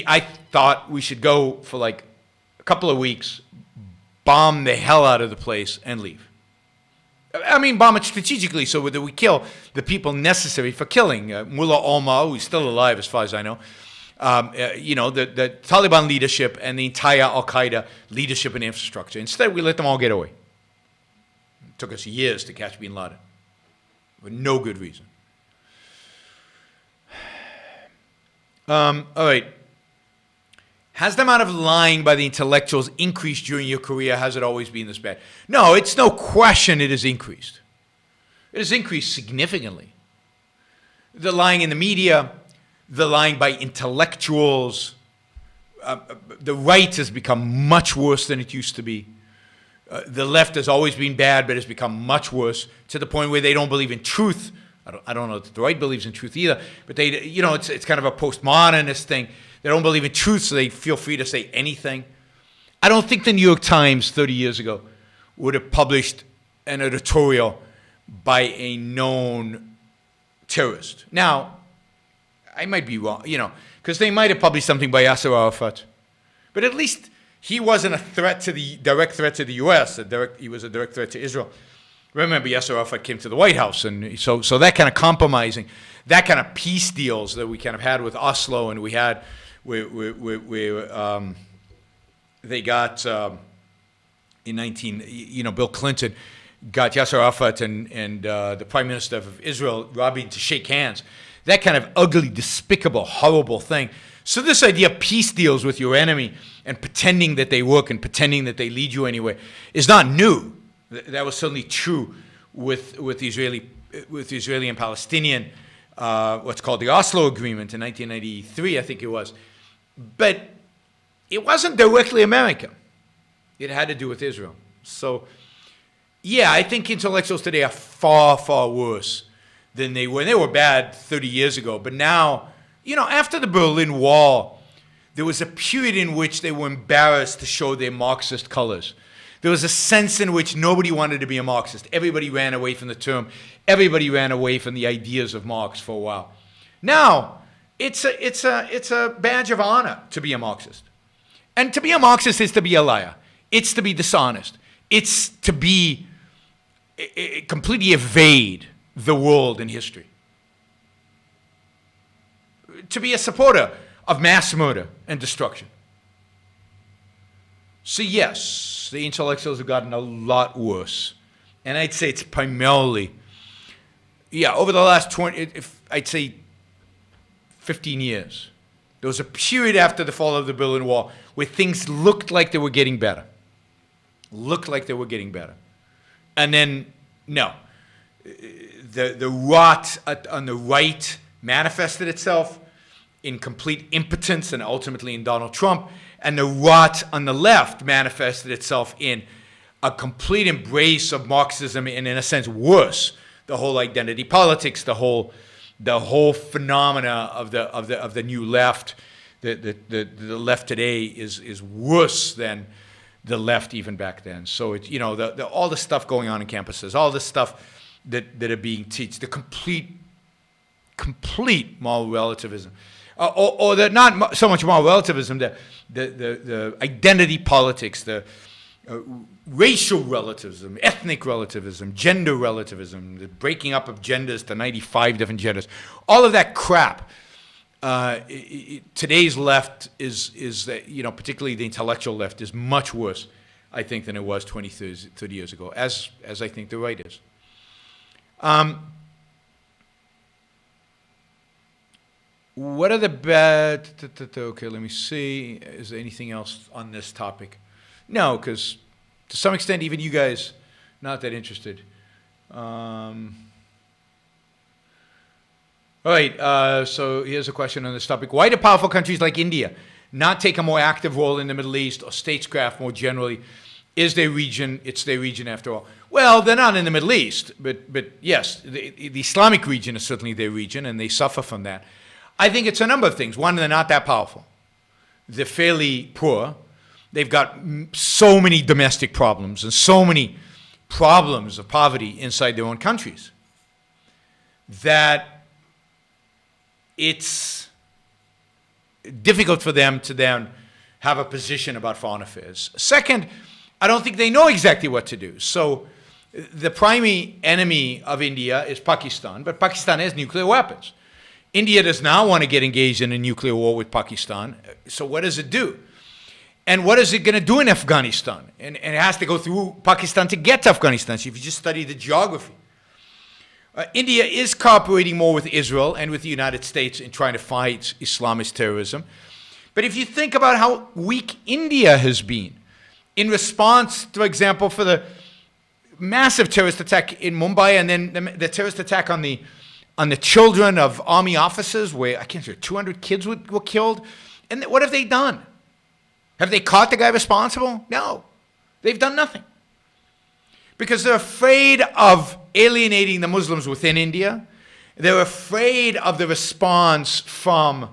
I thought we should go for like couple of weeks, bomb the hell out of the place, and leave. I mean, bomb it strategically so that we kill the people necessary for killing. Mullah Omar, who's still alive as far as I know, the Taliban leadership and the entire Al-Qaeda leadership and infrastructure. Instead, we let them all get away. It took us years to catch bin Laden for no good reason. All right. Has the amount of lying by the intellectuals increased during your career? Has it always been this bad? No, it's no question it has increased. It has increased significantly. The lying in the media, the lying by intellectuals, the right has become much worse than it used to be. The left has always been bad, but has become much worse to the point where they don't believe in truth. I don't know that the right believes in truth either, but it's kind of a postmodernist thing. They don't believe in truth, so they feel free to say anything. I don't think the New York Times 30 years ago would have published an editorial by a known terrorist. Now, I might be wrong, because they might have published something by Yasser Arafat. But at least he wasn't a direct threat to the U.S. He was a direct threat to Israel. Remember, Yasser Arafat came to the White House, and so that kind of compromising, that kind of peace deals that we kind of had with Oslo, and we had where they got Bill Clinton got Yasser Arafat and the Prime Minister of Israel, Rabin, to shake hands. That kind of ugly, despicable, horrible thing. So this idea of peace deals with your enemy and pretending that they work and pretending that they lead you anywhere is not new. That was certainly true with the Israeli and Palestinian, what's called the Oslo Agreement in 1993, I think it was. But it wasn't directly America. It had to do with Israel. So, yeah, I think intellectuals today are far, far worse than they were. They were bad 30 years ago. But now, after the Berlin Wall, there was a period in which they were embarrassed to show their Marxist colors. There was a sense in which nobody wanted to be a Marxist. Everybody ran away from the term. Everybody ran away from the ideas of Marx for a while. Now, it's a badge of honor to be a Marxist. And to be a Marxist is to be a liar. It's to be dishonest. It's to be completely evade the world and history. To be a supporter of mass murder and destruction. So yes, the intellectuals have gotten a lot worse. And I'd say it's primarily, over the last I'd say 15 years. There was a period after the fall of the Berlin Wall where things looked like they were getting better. And then, no. The rot on the right manifested itself in complete impotence and ultimately in Donald Trump. And the rot on the left manifested itself in a complete embrace of Marxism and, in a sense, worse, the whole identity politics, the whole phenomena of the new left. The left today is worse than the left even back then. So it's all the stuff going on in campuses, all the stuff that are being taught, the complete moral relativism, or the not so much moral relativism, the identity politics, the racial relativism, ethnic relativism, gender relativism, the breaking up of genders to 95 different genders, all of that crap. Today's left is particularly the intellectual left, is much worse, I think, than it was 20, 30 years ago, as I think the right is. What are the bad... Okay, let me see. Is there anything else on this topic? No, because to some extent, even you guys, not that interested. All right, so here's a question on this topic. Why do powerful countries like India not take a more active role in the Middle East or statescraft more generally? It's their region after all. Well, they're not in the Middle East, but yes, the Islamic region is certainly their region, and they suffer from that. I think it's a number of things. One, they're not that powerful. They're fairly poor. They've got so many domestic problems and so many problems of poverty inside their own countries that it's difficult for them to then have a position about foreign affairs. Second, I don't think they know exactly what to do. So the primary enemy of India is Pakistan, but Pakistan has nuclear weapons. India does not want to get engaged in a nuclear war with Pakistan. So what does it do? And what is it going to do in Afghanistan? And it has to go through Pakistan to get to Afghanistan. So if you just study the geography. India is cooperating more with Israel and with the United States in trying to fight Islamist terrorism. But if you think about how weak India has been in response, for example, for the massive terrorist attack in Mumbai and then the terrorist attack on the children of army officers where, I can't remember, 200 kids were killed. And what have they done? Have they caught the guy responsible? No. They've done nothing. Because they're afraid of alienating the Muslims within India. They're afraid of the response from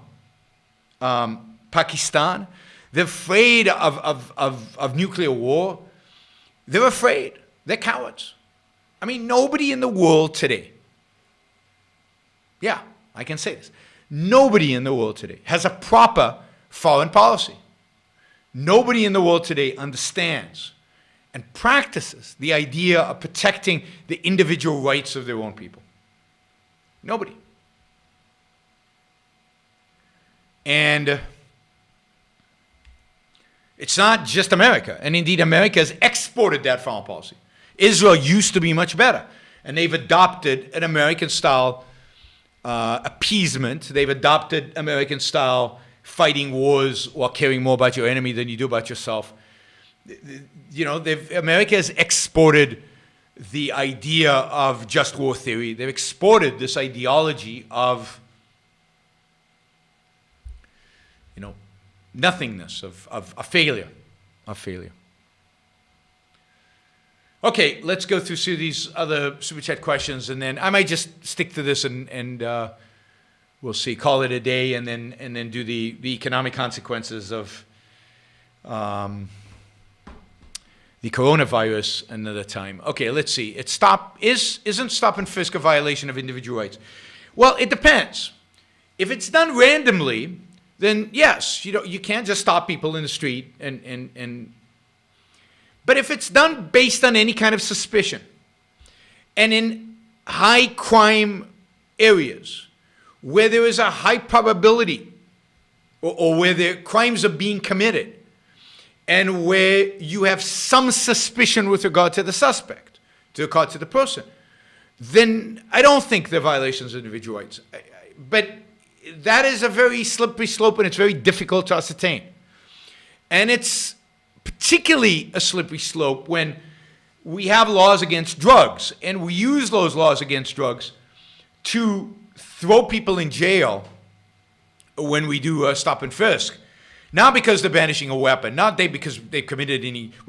Pakistan. They're afraid of nuclear war. They're afraid. They're cowards. I mean, nobody in the world today, yeah, I can say this, nobody in the world today has a proper foreign policy. Nobody in the world today understands and practices the idea of protecting the individual rights of their own people. Nobody. And it's not just America. And indeed, America has exported that foreign policy. Israel used to be much better. And they've adopted an American-style appeasement. They've adopted American-style fighting wars or caring more about your enemy than you do about yourself. You know, America has exported the idea of just war theory. They've exported this ideology of, you know, nothingness, of failure, Okay, let's go through some of these other Super Chat questions, and then I might just stick to this and we'll see, call it a day, and then do the economic consequences of the coronavirus another time. Okay, let's see. Isn't stop and frisk a violation of individual rights? Well, it depends. If it's done randomly, then yes, you can't just stop people in the street but if it's done based on any kind of suspicion, and in high crime areas where there is a high probability or where the crimes are being committed, and where you have some suspicion with regard to the suspect, to regard to the person, then I don't think they're violations of individual rights. But that is a very slippery slope, and it's very difficult to ascertain. And it's particularly a slippery slope when we have laws against drugs, and we use those laws against drugs to throw people in jail when we do stop and frisk. Not because they're brandishing a weapon, not because we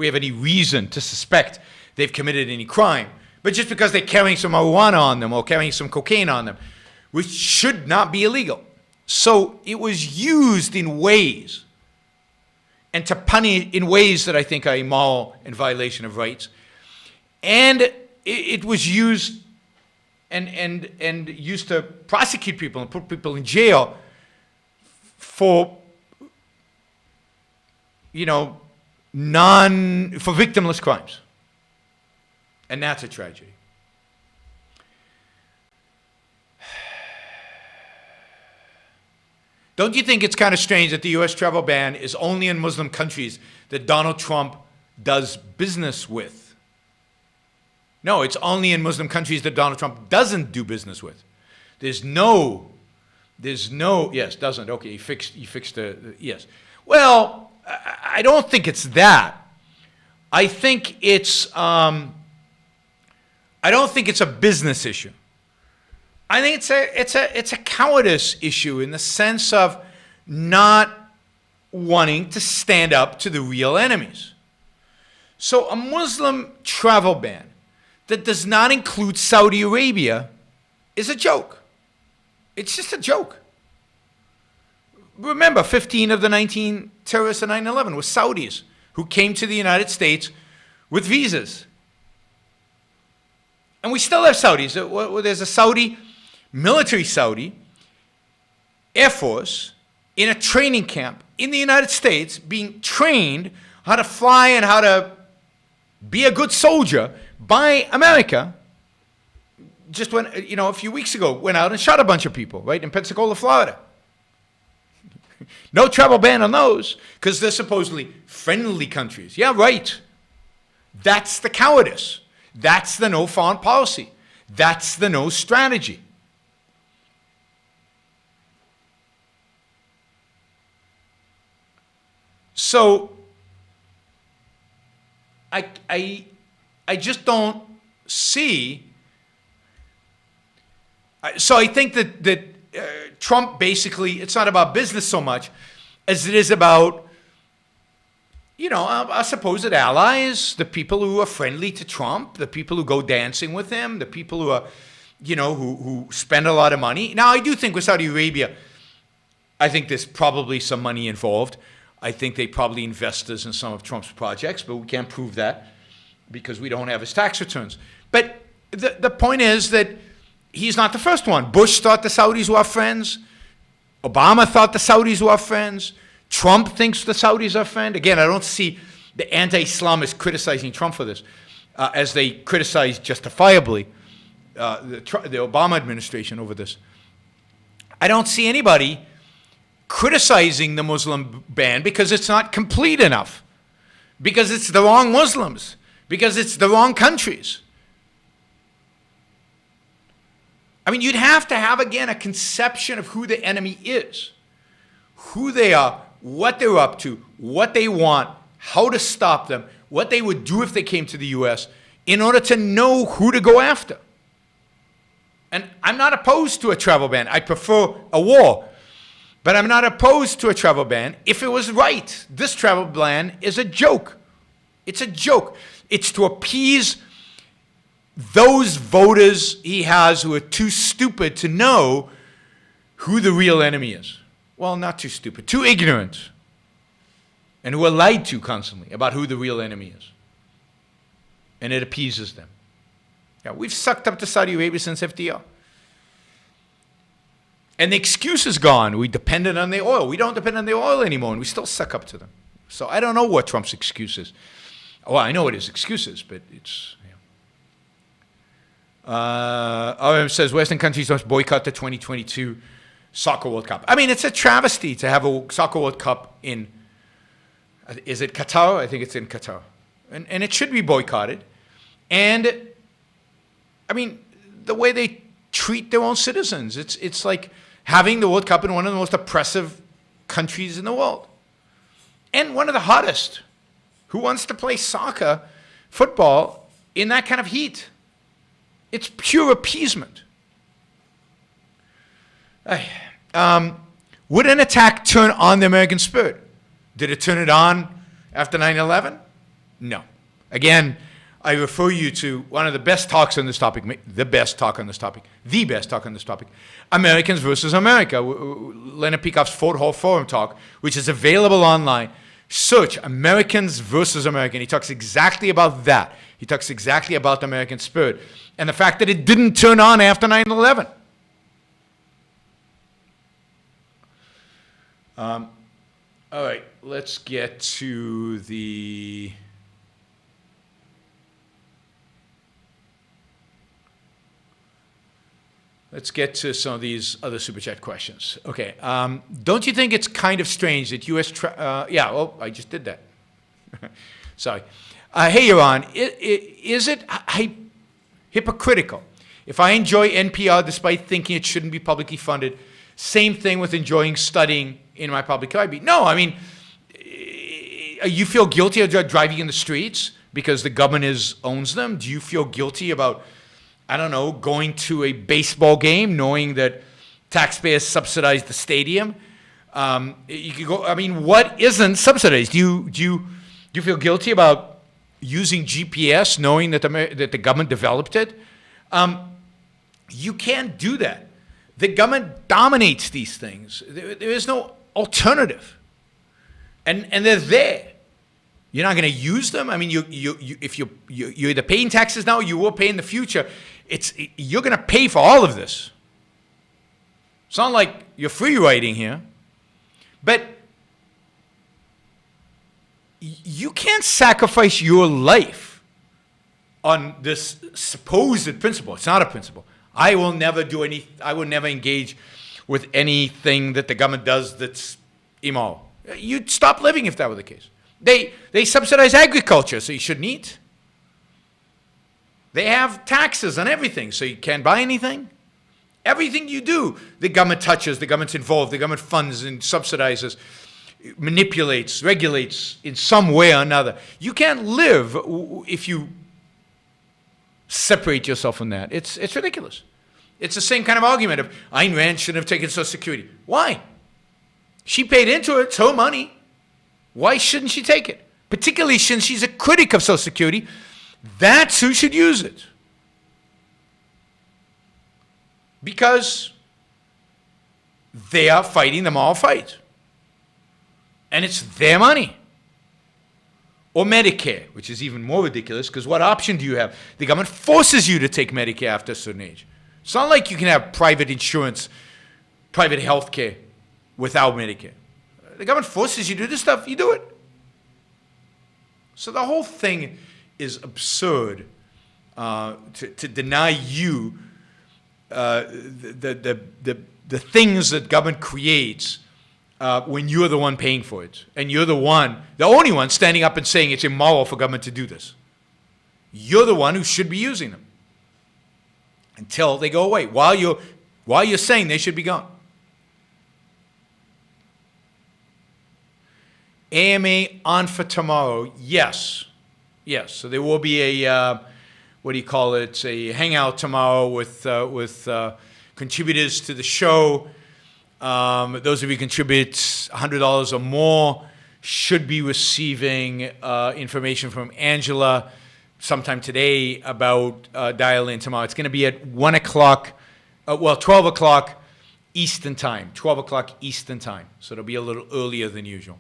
have any reason to suspect they've committed any crime, but just because they're carrying some marijuana on them or carrying some cocaine on them, which should not be illegal. So it was used in ways, and to punish in ways that I think are immoral and violation of rights. And it was used and used to prosecute people and put people in jail for, for victimless crimes. And that's a tragedy. Don't you think it's kind of strange that the U.S. travel ban is only in Muslim countries that Donald Trump does business with? No, it's only in Muslim countries that Donald Trump doesn't do business with. Yes, doesn't. Okay, he fixed the yes. Well, I don't think it's that. I think it's, I don't think it's a business issue. I think it's a cowardice issue in the sense of not wanting to stand up to the real enemies. So a Muslim travel ban that does not include Saudi Arabia is a joke. It's just a joke. Remember, 15 of the 19 terrorists in 9/11 were Saudis who came to the United States with visas. And we still have Saudis. There's a military Saudi Air Force in a training camp in the United States, being trained how to fly and how to be a good soldier by America, just went, a few weeks ago, went out and shot a bunch of people, right, in Pensacola, Florida. No travel ban on those, because they're supposedly friendly countries. Yeah, right. That's the cowardice. That's the no foreign policy. That's the no strategy. So I just don't see. So I think that Trump basically, it's not about business so much as it is about, our supposed allies, the people who are friendly to Trump, the people who go dancing with him, the people who are, who spend a lot of money. Now, I do think with Saudi Arabia, I think there's probably some money involved. I think they probably investors in some of Trump's projects, but we can't prove that because we don't have his tax returns. But the point is that he's not the first one. Bush thought the Saudis were our friends. Obama thought the Saudis were our friends. Trump thinks the Saudis are our friend. Again, I don't see the anti-Islamists criticizing Trump for this, as they criticize justifiably the Obama administration over this. I don't see anybody criticizing the Muslim ban because it's not complete enough, because it's the wrong Muslims, because it's the wrong countries. I mean, you'd have to have, again, a conception of who the enemy is, who they are, what they're up to, what they want, how to stop them, what they would do if they came to the U.S. in order to know who to go after. And I'm not opposed to a travel ban. I prefer a war. But I'm not opposed to a travel ban if it was right. This travel ban is a joke. It's a joke. It's to appease those voters he has who are too stupid to know who the real enemy is. Well, not too stupid, too ignorant, and who are lied to constantly about who the real enemy is. And it appeases them. Yeah, we've sucked up to Saudi Arabia since FDR. And the excuse is gone. We depended on the oil. We don't depend on the oil anymore, and we still suck up to them. So I don't know what Trump's excuse is. Well, I know what his excuse is, but it's... RM says Western countries must boycott the 2022 Soccer World Cup. I mean, it's a travesty to have a Soccer World Cup in, is it Qatar? I think it's in Qatar. And it should be boycotted. And, I mean, the way they treat their own citizens, it's like having the World Cup in one of the most oppressive countries in the world. And one of the hottest. Who wants to play soccer, football, in that kind of heat? It's pure appeasement. Would an attack turn on the American spirit? Did it turn it on after 9/11? No. Again, I refer you to one of the best talks on this topic, the best talk on this topic, Americans versus America, Leonard Peikoff's Fort Hall Forum talk, which is available online. Search Americans versus America. He talks exactly about that. He talks exactly about the American spirit and the fact that it didn't turn on after 9/11. All right, let's get to the... Let's get to some of these other Super Chat questions. Okay. Don't you think it's kind of strange that U.S. I just did that. Sorry. Hey, Yaron, is it hypocritical if I enjoy NPR despite thinking it shouldn't be publicly funded? Same thing with enjoying studying in my public library. No, I mean, you feel guilty of driving in the streets because the government owns them? Do you feel guilty about, I don't know, going to a baseball game knowing that taxpayers subsidize the stadium? You could go. I mean, what isn't subsidized? Do you feel guilty about using GPS knowing that the government developed it? You can't do that. The government dominates these things. There is no alternative, and they're there. You're not going to use them. I mean, if you're either paying taxes now, or you will pay in the future. You're going to pay for all of this. It's not like you're free riding here. But you can't sacrifice your life on this supposed principle. It's not a principle. I will never engage with anything that the government does that's immoral. You'd stop living if that were the case. They subsidize agriculture, so you shouldn't eat. They have taxes on everything, so you can't buy anything. Everything you do, the government touches, the government's involved, the government funds and subsidizes, manipulates, regulates in some way or another. You can't live if you separate yourself from that. It's ridiculous. It's the same kind of argument of Ayn Rand shouldn't have taken Social Security. Why? She paid into it. It's her money. Why shouldn't she take it? Particularly since she's a critic of Social Security. That's who should use it. Because they are fighting the moral fight. And it's their money. Or Medicare, which is even more ridiculous, because what option do you have? The government forces you to take Medicare after a certain age. It's not like you can have private insurance, private health care without Medicare. The government forces you to do this stuff, you do it. So the whole thing is absurd to deny you the things that government creates when you're the one paying for it. And you're the only one standing up and saying it's immoral for government to do this. You're the one who should be using them until they go away, while you're saying they should be gone. AMA on for tomorrow, yes. So there will be a, a hangout tomorrow with contributors to the show. Those of you who contribute $100 or more should be receiving information from Angela sometime today about dial in tomorrow. It's going to be at 1 o'clock, 12 o'clock Eastern time. 12 o'clock Eastern time. So it'll be a little earlier than usual.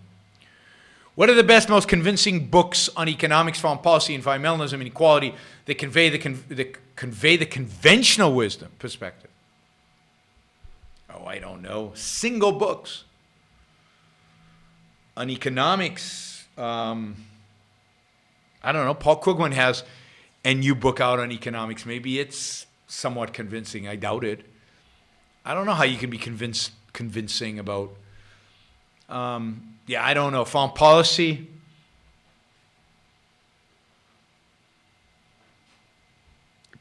What are the best, most convincing books on economics, foreign policy, environmentalism, and equality that convey the conventional wisdom perspective? Oh, I don't know. Single books on economics. I don't know. Paul Krugman has a new book out on economics. Maybe it's somewhat convincing. I doubt it. I don't know how you can be convincing about. I don't know. Foreign policy.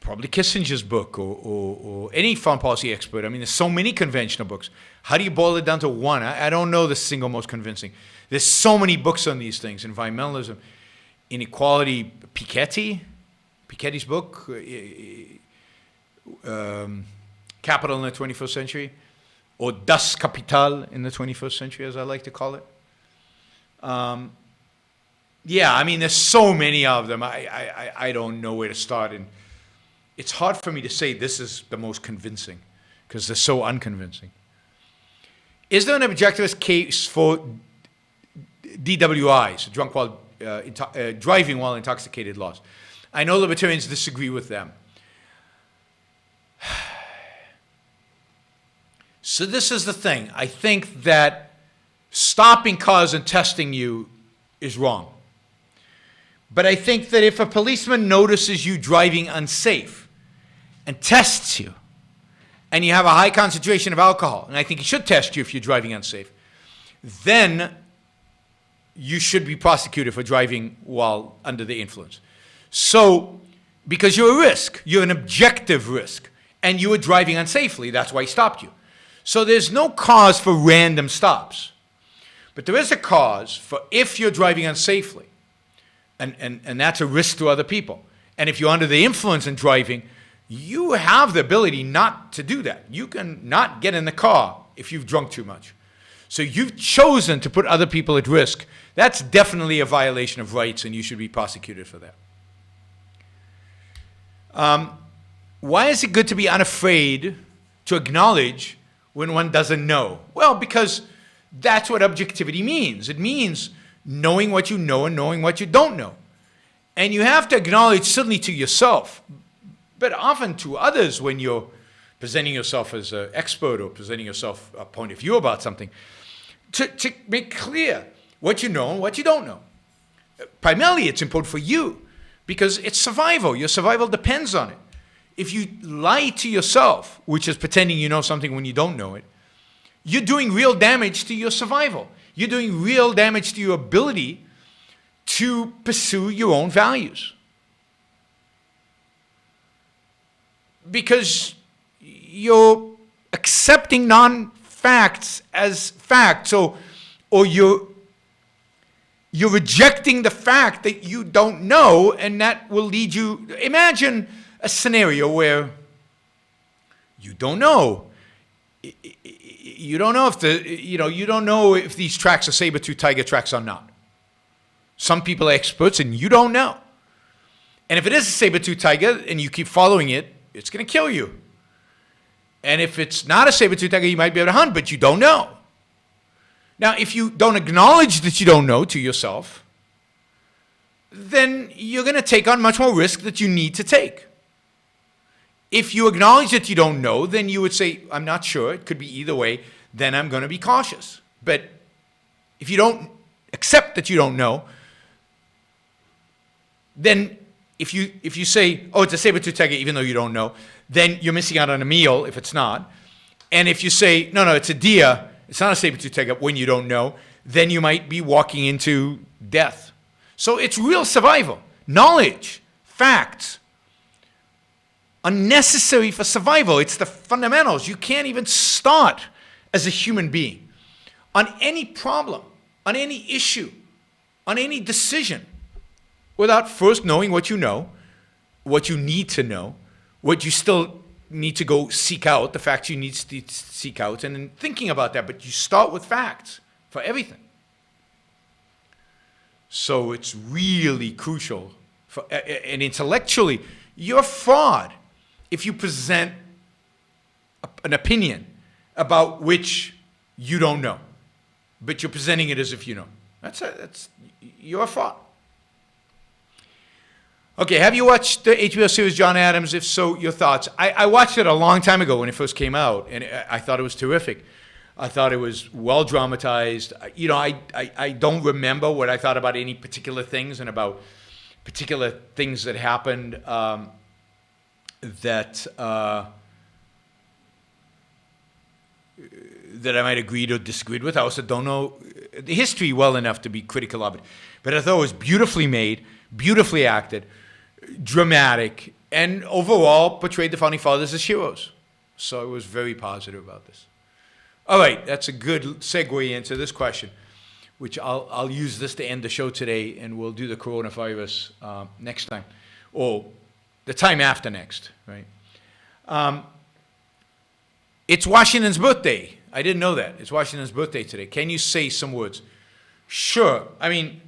Probably Kissinger's book or any foreign policy expert. I mean, there's so many conventional books. How do you boil it down to one? I don't know the single most convincing. There's so many books on these things. Environmentalism, inequality. Piketty's book, Capital in the 21st Century, or Das Kapital in the 21st Century, as I like to call it. I mean, there's so many of them. I don't know where to start. And it's hard for me to say this is the most convincing because they're so unconvincing. Is there an objectivist case for DWIs, driving while intoxicated laws? I know libertarians disagree with them. So this is the thing. I think that stopping cars and testing you is wrong. But I think that if a policeman notices you driving unsafe and tests you, and you have a high concentration of alcohol, and I think he should test you if you're driving unsafe, then you should be prosecuted for driving while under the influence. So, because you're a risk, you're an objective risk, and you were driving unsafely, that's why he stopped you. So there's no cause for random stops. But there is a cause for if you're driving unsafely, and that's a risk to other people. And if you're under the influence in driving, you have the ability not to do that. You can not get in the car if you've drunk too much. So you've chosen to put other people at risk. That's definitely a violation of rights, and you should be prosecuted for that. Why is it good to be unafraid to acknowledge when one doesn't know? Well, because that's what objectivity means. It means knowing what you know and knowing what you don't know. And you have to acknowledge certainly to yourself, but often to others when you're presenting yourself as an expert or presenting yourself a point of view about something. to make clear what you know and what you don't know. Primarily, it's important for you because it's survival. Your survival depends on it. If you lie to yourself, which is pretending you know something when you don't know it, you're doing real damage to your survival. You're doing real damage to your ability to pursue your own values. Because you're accepting non-facts as facts, or you're rejecting the fact that you don't know, and that will lead you. Imagine a scenario where you don't know. You don't know if you don't know if these tracks are saber-tooth tiger tracks or not. Some people are experts, and you don't know. And if it is a saber-tooth tiger and you keep following it, it's going to kill you. And if it's not a saber-tooth tiger, you might be able to hunt, but you don't know. Now, if you don't acknowledge that you don't know to yourself, then you're going to take on much more risk that you need to take. If you acknowledge that you don't know, then you would say, I'm not sure, it could be either way, then I'm going to be cautious. But if you don't accept that you don't know, then if you say, oh, it's a saber-tooth tiger, even though you don't know, then you're missing out on a meal if it's not. And if you say, no, it's a deer, it's not a saber-tooth tiger, when you don't know, then you might be walking into death. So it's real survival. Knowledge, facts, are necessary for survival. It's the fundamentals. You can't even start as a human being on any problem, on any issue, on any decision, without first knowing what you know, what you need to know, what you still need to go seek out, the facts you need to seek out, and then thinking about that. But you start with facts for everything. So it's really crucial. And intellectually, you're a fraud if you present an opinion about which you don't know, but you're presenting it as if you know. You're a fraud. Okay, have you watched the HBO series John Adams? If so, your thoughts. I watched it a long time ago when it first came out, and I thought it was terrific. I thought it was well dramatized. I don't remember what I thought about any particular things and about particular things that happened that I might agreed or disagreed with. I also don't know the history well enough to be critical of it. But I thought it was beautifully made, beautifully acted, dramatic, and overall portrayed the Founding Fathers as heroes. So I was very positive about this. All right, that's a good segue into this question, which I'll use this to end the show today, and we'll do the coronavirus next time, or the time after next, right? It's Washington's birthday. I didn't know that. It's Washington's birthday today. Can you say some words? Sure. I mean,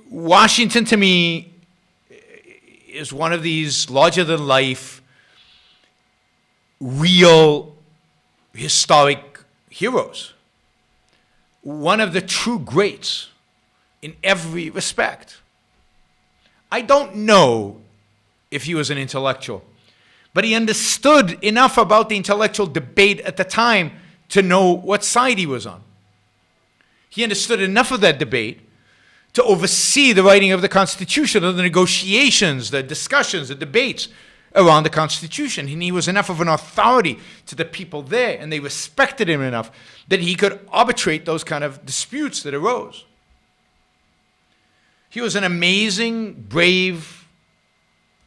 Washington to me is one of these larger-than-life, real, historic heroes. One of the true greats in every respect. I don't know if he was an intellectual, but he understood enough about the intellectual debate at the time to know what side he was on. He understood enough of that debate to oversee the writing of the Constitution, of the negotiations, the discussions, the debates around the Constitution. And he was enough of an authority to the people there, and they respected him enough that he could arbitrate those kind of disputes that arose. He was an amazing, brave,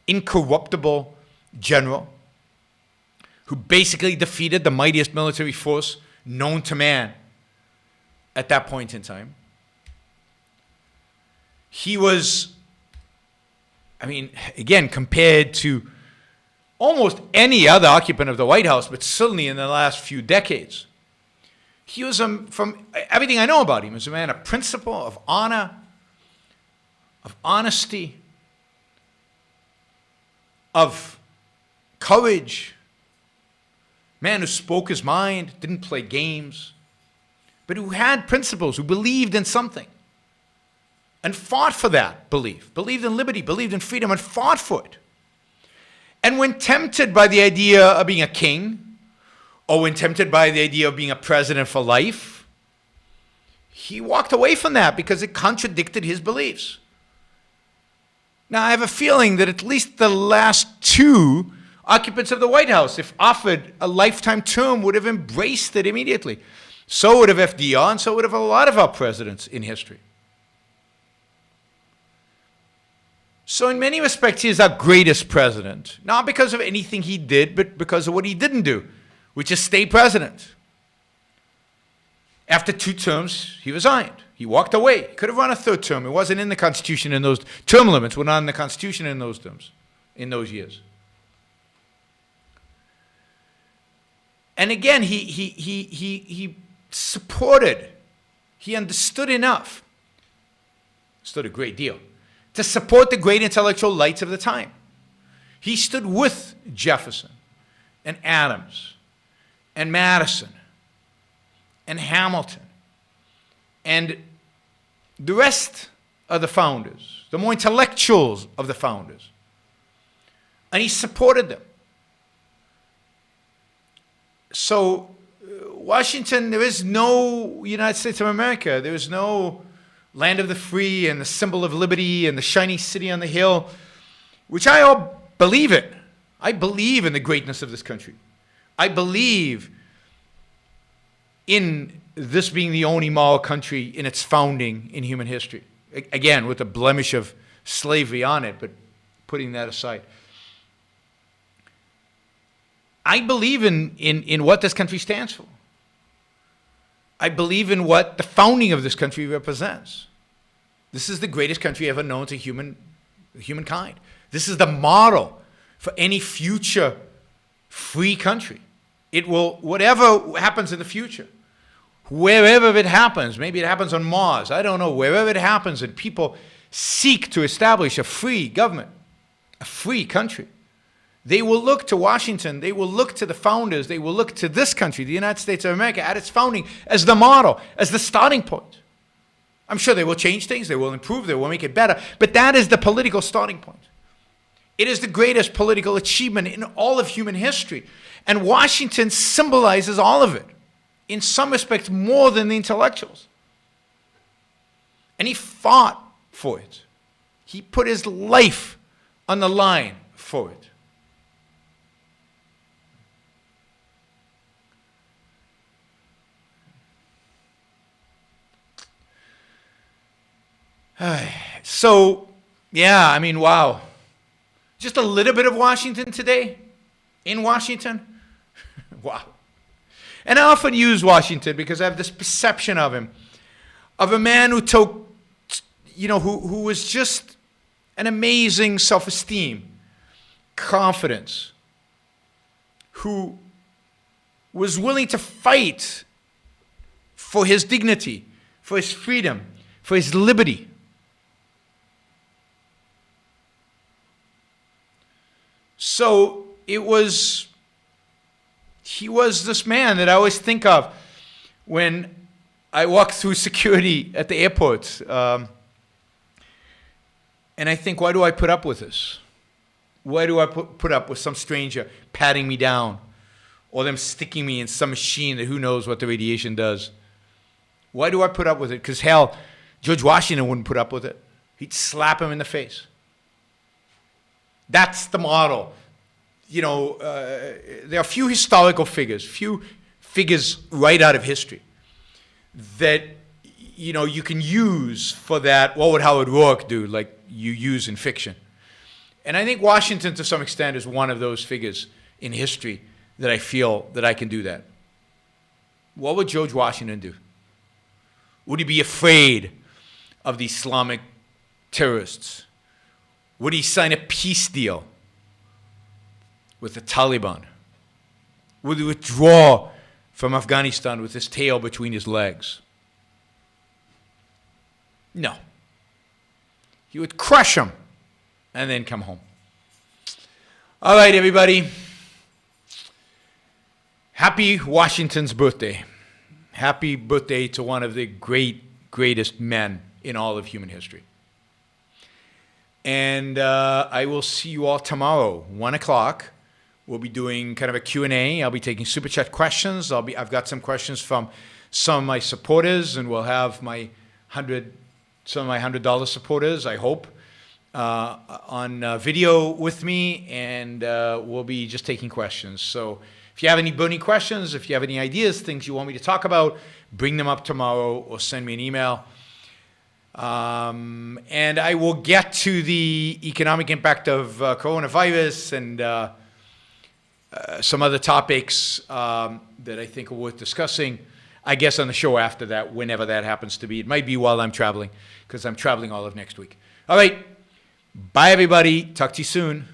incorruptible general who basically defeated the mightiest military force known to man at that point in time. He was, again, compared to almost any other occupant of the White House, but certainly in the last few decades, he was, from everything I know about him, was a man of principle, of honor, of honesty, of courage, man who spoke his mind, didn't play games, but who had principles, who believed in something and fought for that belief, believed in liberty, believed in freedom, and fought for it. And when tempted by the idea of being a king or when tempted by the idea of being a president for life, he walked away from that because it contradicted his beliefs. Now, I have a feeling that at least the last two occupants of the White House, if offered a lifetime term, would have embraced it immediately. So would have FDR, and so would have a lot of our presidents in history. So in many respects, he is our greatest president, not because of anything he did, but because of what he didn't do, which is stay president. After 2 terms, he resigned. He walked away. He could have run a 3rd term. It wasn't in the Constitution in those term limits were not in the Constitution in those terms, in those years. And again, he supported, he understood enough, understood a great deal, to support the great intellectual lights of the time. He stood with Jefferson and Adams and Madison and Hamilton and the rest of the founders, the more intellectuals of the founders. And he supported them. So, Washington, there is no United States of America. There is no land of the free and the symbol of liberty and the shining city on the hill, which I all believe in. I believe in the greatness of this country. I believe in this being the only moral country in its founding in human history. Again, with the blemish of slavery on it, but putting that aside. I believe in what this country stands for. I believe in what the founding of this country represents. This is the greatest country ever known to humankind. This is the model for any future free country. It will, whatever happens in the future, wherever it happens, maybe it happens on Mars, I don't know, wherever it happens and people seek to establish a free government, a free country, they will look to Washington, they will look to the founders, they will look to this country, the United States of America, at its founding as the model, as the starting point. I'm sure they will change things, they will improve, they will make it better, but that is the political starting point. It is the greatest political achievement in all of human history. And Washington symbolizes all of it, in some respects more than the intellectuals. And he fought for it. He put his life on the line for it. So, yeah, I mean, wow. Just a little bit of Washington today, in Washington. Wow. And I often use Washington because I have this perception of him, of a man who took, who was just an amazing self-esteem, confidence, who was willing to fight for his dignity, for his freedom, for his liberty. So he was this man that I always think of when I walk through security at the airport. And I think, why do I put up with this? Why do I put up with some stranger patting me down or them sticking me in some machine that who knows what the radiation does? Why do I put up with it? Because hell, George Washington wouldn't put up with it. He'd slap him in the face. That's the model. There are few historical figures, few figures right out of history that, you can use for that, what would Howard Rourke do, like you use in fiction. And I think Washington, to some extent, is one of those figures in history that I feel that I can do that. What would George Washington do? Would he be afraid of the Islamic terrorists? Would he sign a peace deal with the Taliban? Would he withdraw from Afghanistan with his tail between his legs? No. He would crush them and then come home. All right, everybody. Happy Washington's birthday. Happy birthday to one of the greatest men in all of human history. And I will see you all tomorrow, 1 o'clock, We'll be doing kind of a Q&A. I'll be taking super chat questions. I've got some questions from some of my supporters, and we'll have some of my $100 supporters, I hope, on video with me, and we'll be just taking questions. So if you have any burning questions, if you have any ideas, things you want me to talk about, bring them up tomorrow or send me an email. And I will get to the economic impact of coronavirus and some other topics that I think are worth discussing, I guess, on the show after that, whenever that happens to be. It might be while I'm traveling, because I'm traveling all of next week. All right. Bye, everybody. Talk to you soon.